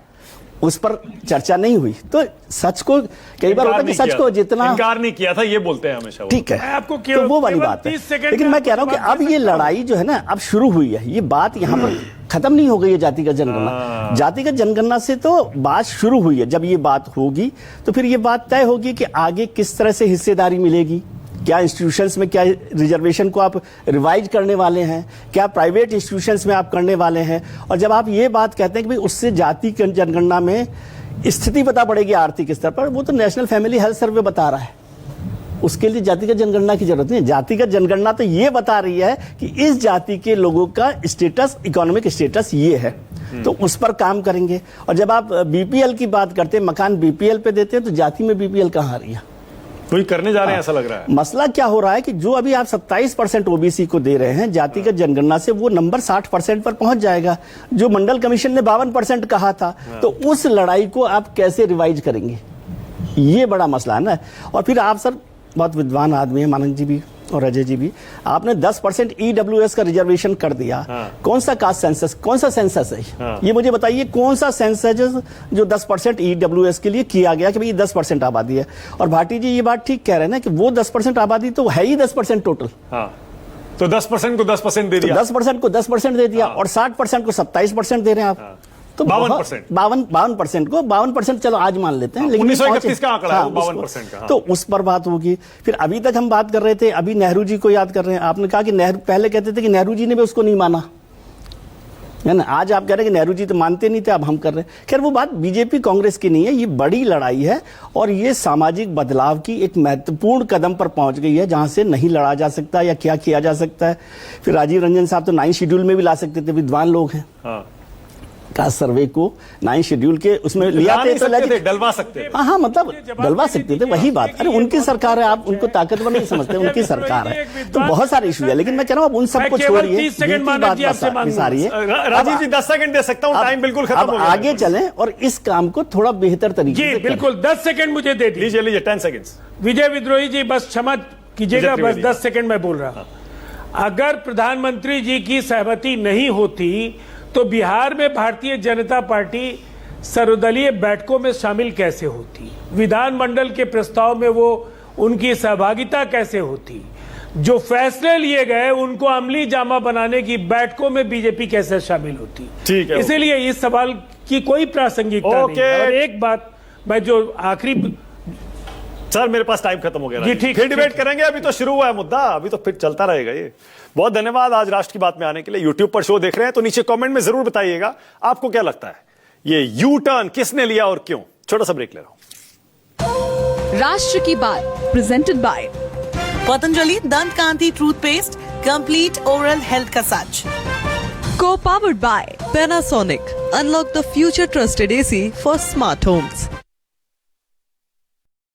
उस पर चर्चा नहीं हुई। तो सच को कई बार होता है कि सच को जितना इनकार नहीं किया था, ये बोलते हैं हमेशा। ठीक है, आपको तो वो वाली बात है। लेकिन मैं कह रहा हूं कि अब ये लड़ाई जो है ना, अब शुरू हुई है। ये बात यहां पर खत्म नहीं हो गई है जातिगत जनगणना। जातिगत जनगणना से तो बात शुरू हुई है। जब ये बात होगी तो फिर ये बात तय होगी कि आगे किस तरह से हिस्सेदारी मिलेगी, क्या इंस्टीट्यूशंस में क्या रिजर्वेशन को आप रिवाइज करने वाले हैं, क्या प्राइवेट इंस्टीट्यूशंस में आप करने वाले हैं। और जब आप ये बात कहते हैं कि भाई उससे जाति जनगणना में स्थिति पता पड़ेगी आर्थिक स्तर पर, वो तो नेशनल फैमिली हेल्थ सर्वे बता रहा है। उसके लिए जातिगत जनगणना की जरूरत नहीं। जातिगत जनगणना तो ये बता रही है कि इस जाति के लोगों का स्टेटस, इकोनॉमिक स्टेटस ये है, तो उस पर काम करेंगे। और जब आप बीपीएल की बात करते हैं, मकान बीपीएल पे देते हैं, तो जाति में बीपीएल कहाँ आ रही है? तो ये करने जा रहे हैं, ऐसा लग रहा है। मसला क्या हो रहा है कि जो अभी आप 27% ओबीसी को दे रहे हैं, जातिगत जनगणना से वो नंबर 60% पर पहुंच जाएगा। जो मंडल कमीशन ने 52% कहा था, तो उस लड़ाई को आप कैसे रिवाइज करेंगे? ये बड़ा मसला है ना। और फिर आप सर बहुत विद्वान आदमी है, मानक जी भी और अजय जी भी, आपने 10% ईडब्ल्यूएस का रिजर्वेशन कर दिया। कौन सा कास्ट सेंसस, कौन सा सेंसस है? ये मुझे बताइए, कौन सा सेंसस जो 10% ईडब्ल्यूएस के लिए किया गया कि भाई 10% आबादी है। और भाटी जी ये बात ठीक कह रहे हैं ना कि वो 10% आबादी तो है ही 10% टोटल। तो 10% को 10% दे दिया, 10% को 10% दे दिया, और 60% को 27% दे रहे हैं आप। तो 52% को 52% चलो आज मान लेते हैं, लेकिन 1931 का आंकड़ा है 52% का। तो उस पर बात होगी। फिर अभी तक हम बात कर रहे थे, अभी नेहरू जी को याद कर रहे हैं। आपने कहा कि नेहरू, पहले कहते थे कि नेहरू जी ने भी उसको नहीं माना, है ना। आज आप कह रहे हैं कि नेहरू जी तो मानते नहीं थे, अब हम कर रहे हैं। खैर वो बात बीजेपी कांग्रेस की नहीं है, ये बड़ी लड़ाई है और ये सामाजिक बदलाव की एक महत्वपूर्ण कदम पर पहुंच गई है, जहां से नहीं लड़ा जा सकता या क्या किया जा सकता है। फिर राजीव रंजन साहब तो 9 शेड्यूल में भी ला सकते थे, विद्वान लोग हैं। कास्ट सर्वे को 9 शेड्यूल के उसमें लिया थे, तो डलवा सकते, हाँ मतलब डलवा सकते थे, वही बात। अरे उनकी सरकार है, आप उनको ताकतवर नहीं समझते, उनकी सरकार है। तो बहुत सारे इशू है, लेकिन मैं कह रहा हूँ अब उन सबको छोड़िए, राजीव जी 10 सेकंड दे सकता हूँ, टाइम बिल्कुल खत्म हो गया। आगे चलें और इस काम को थोड़ा बेहतर तरीके से बिल्कुल 10 सेकंड मुझे दे दीजिए। 10 सेकंड विजय विद्रोही जी, बस क्षमा कीजिएगा, बस 10 सेकंड मैं बोल रहा। अगर प्रधानमंत्री जी की सहमति नहीं होती तो बिहार में भारतीय जनता पार्टी सर्वदलीय बैठकों में शामिल कैसे होती? विधानमंडल के प्रस्ताव में वो उनकी सहभागिता कैसे होती? जो फैसले लिए गए उनको अमली जामा बनाने की बैठकों में बीजेपी कैसे शामिल होती? ठीक है, इसीलिए इस सवाल की कोई प्रासंगिकता नहीं है। और एक बात मैं जो आखिरी, सर मेरे पास टाइम खत्म हो गया जी, ठीक, फिर डिबेट करेंगे, अभी तो शुरू हुआ है मुद्दा, अभी तो फिर चलता रहेगा ये। बहुत धन्यवाद आज राष्ट्र की बात में आने के लिए। यूट्यूब पर शो देख रहे हैं तो नीचे कमेंट में जरूर बताइएगा आपको क्या लगता है, ये यू टर्न किसने लिया और क्यों। छोटा सा ब्रेक ले रहा हूं। राष्ट्र की बात प्रेजेंटेड बाय पतंजलि दंत कांति टूथपेस्ट, कंप्लीट ओरल हेल्थ का सच। को powered by Panasonic, unlock the future trusted AC for smart homes।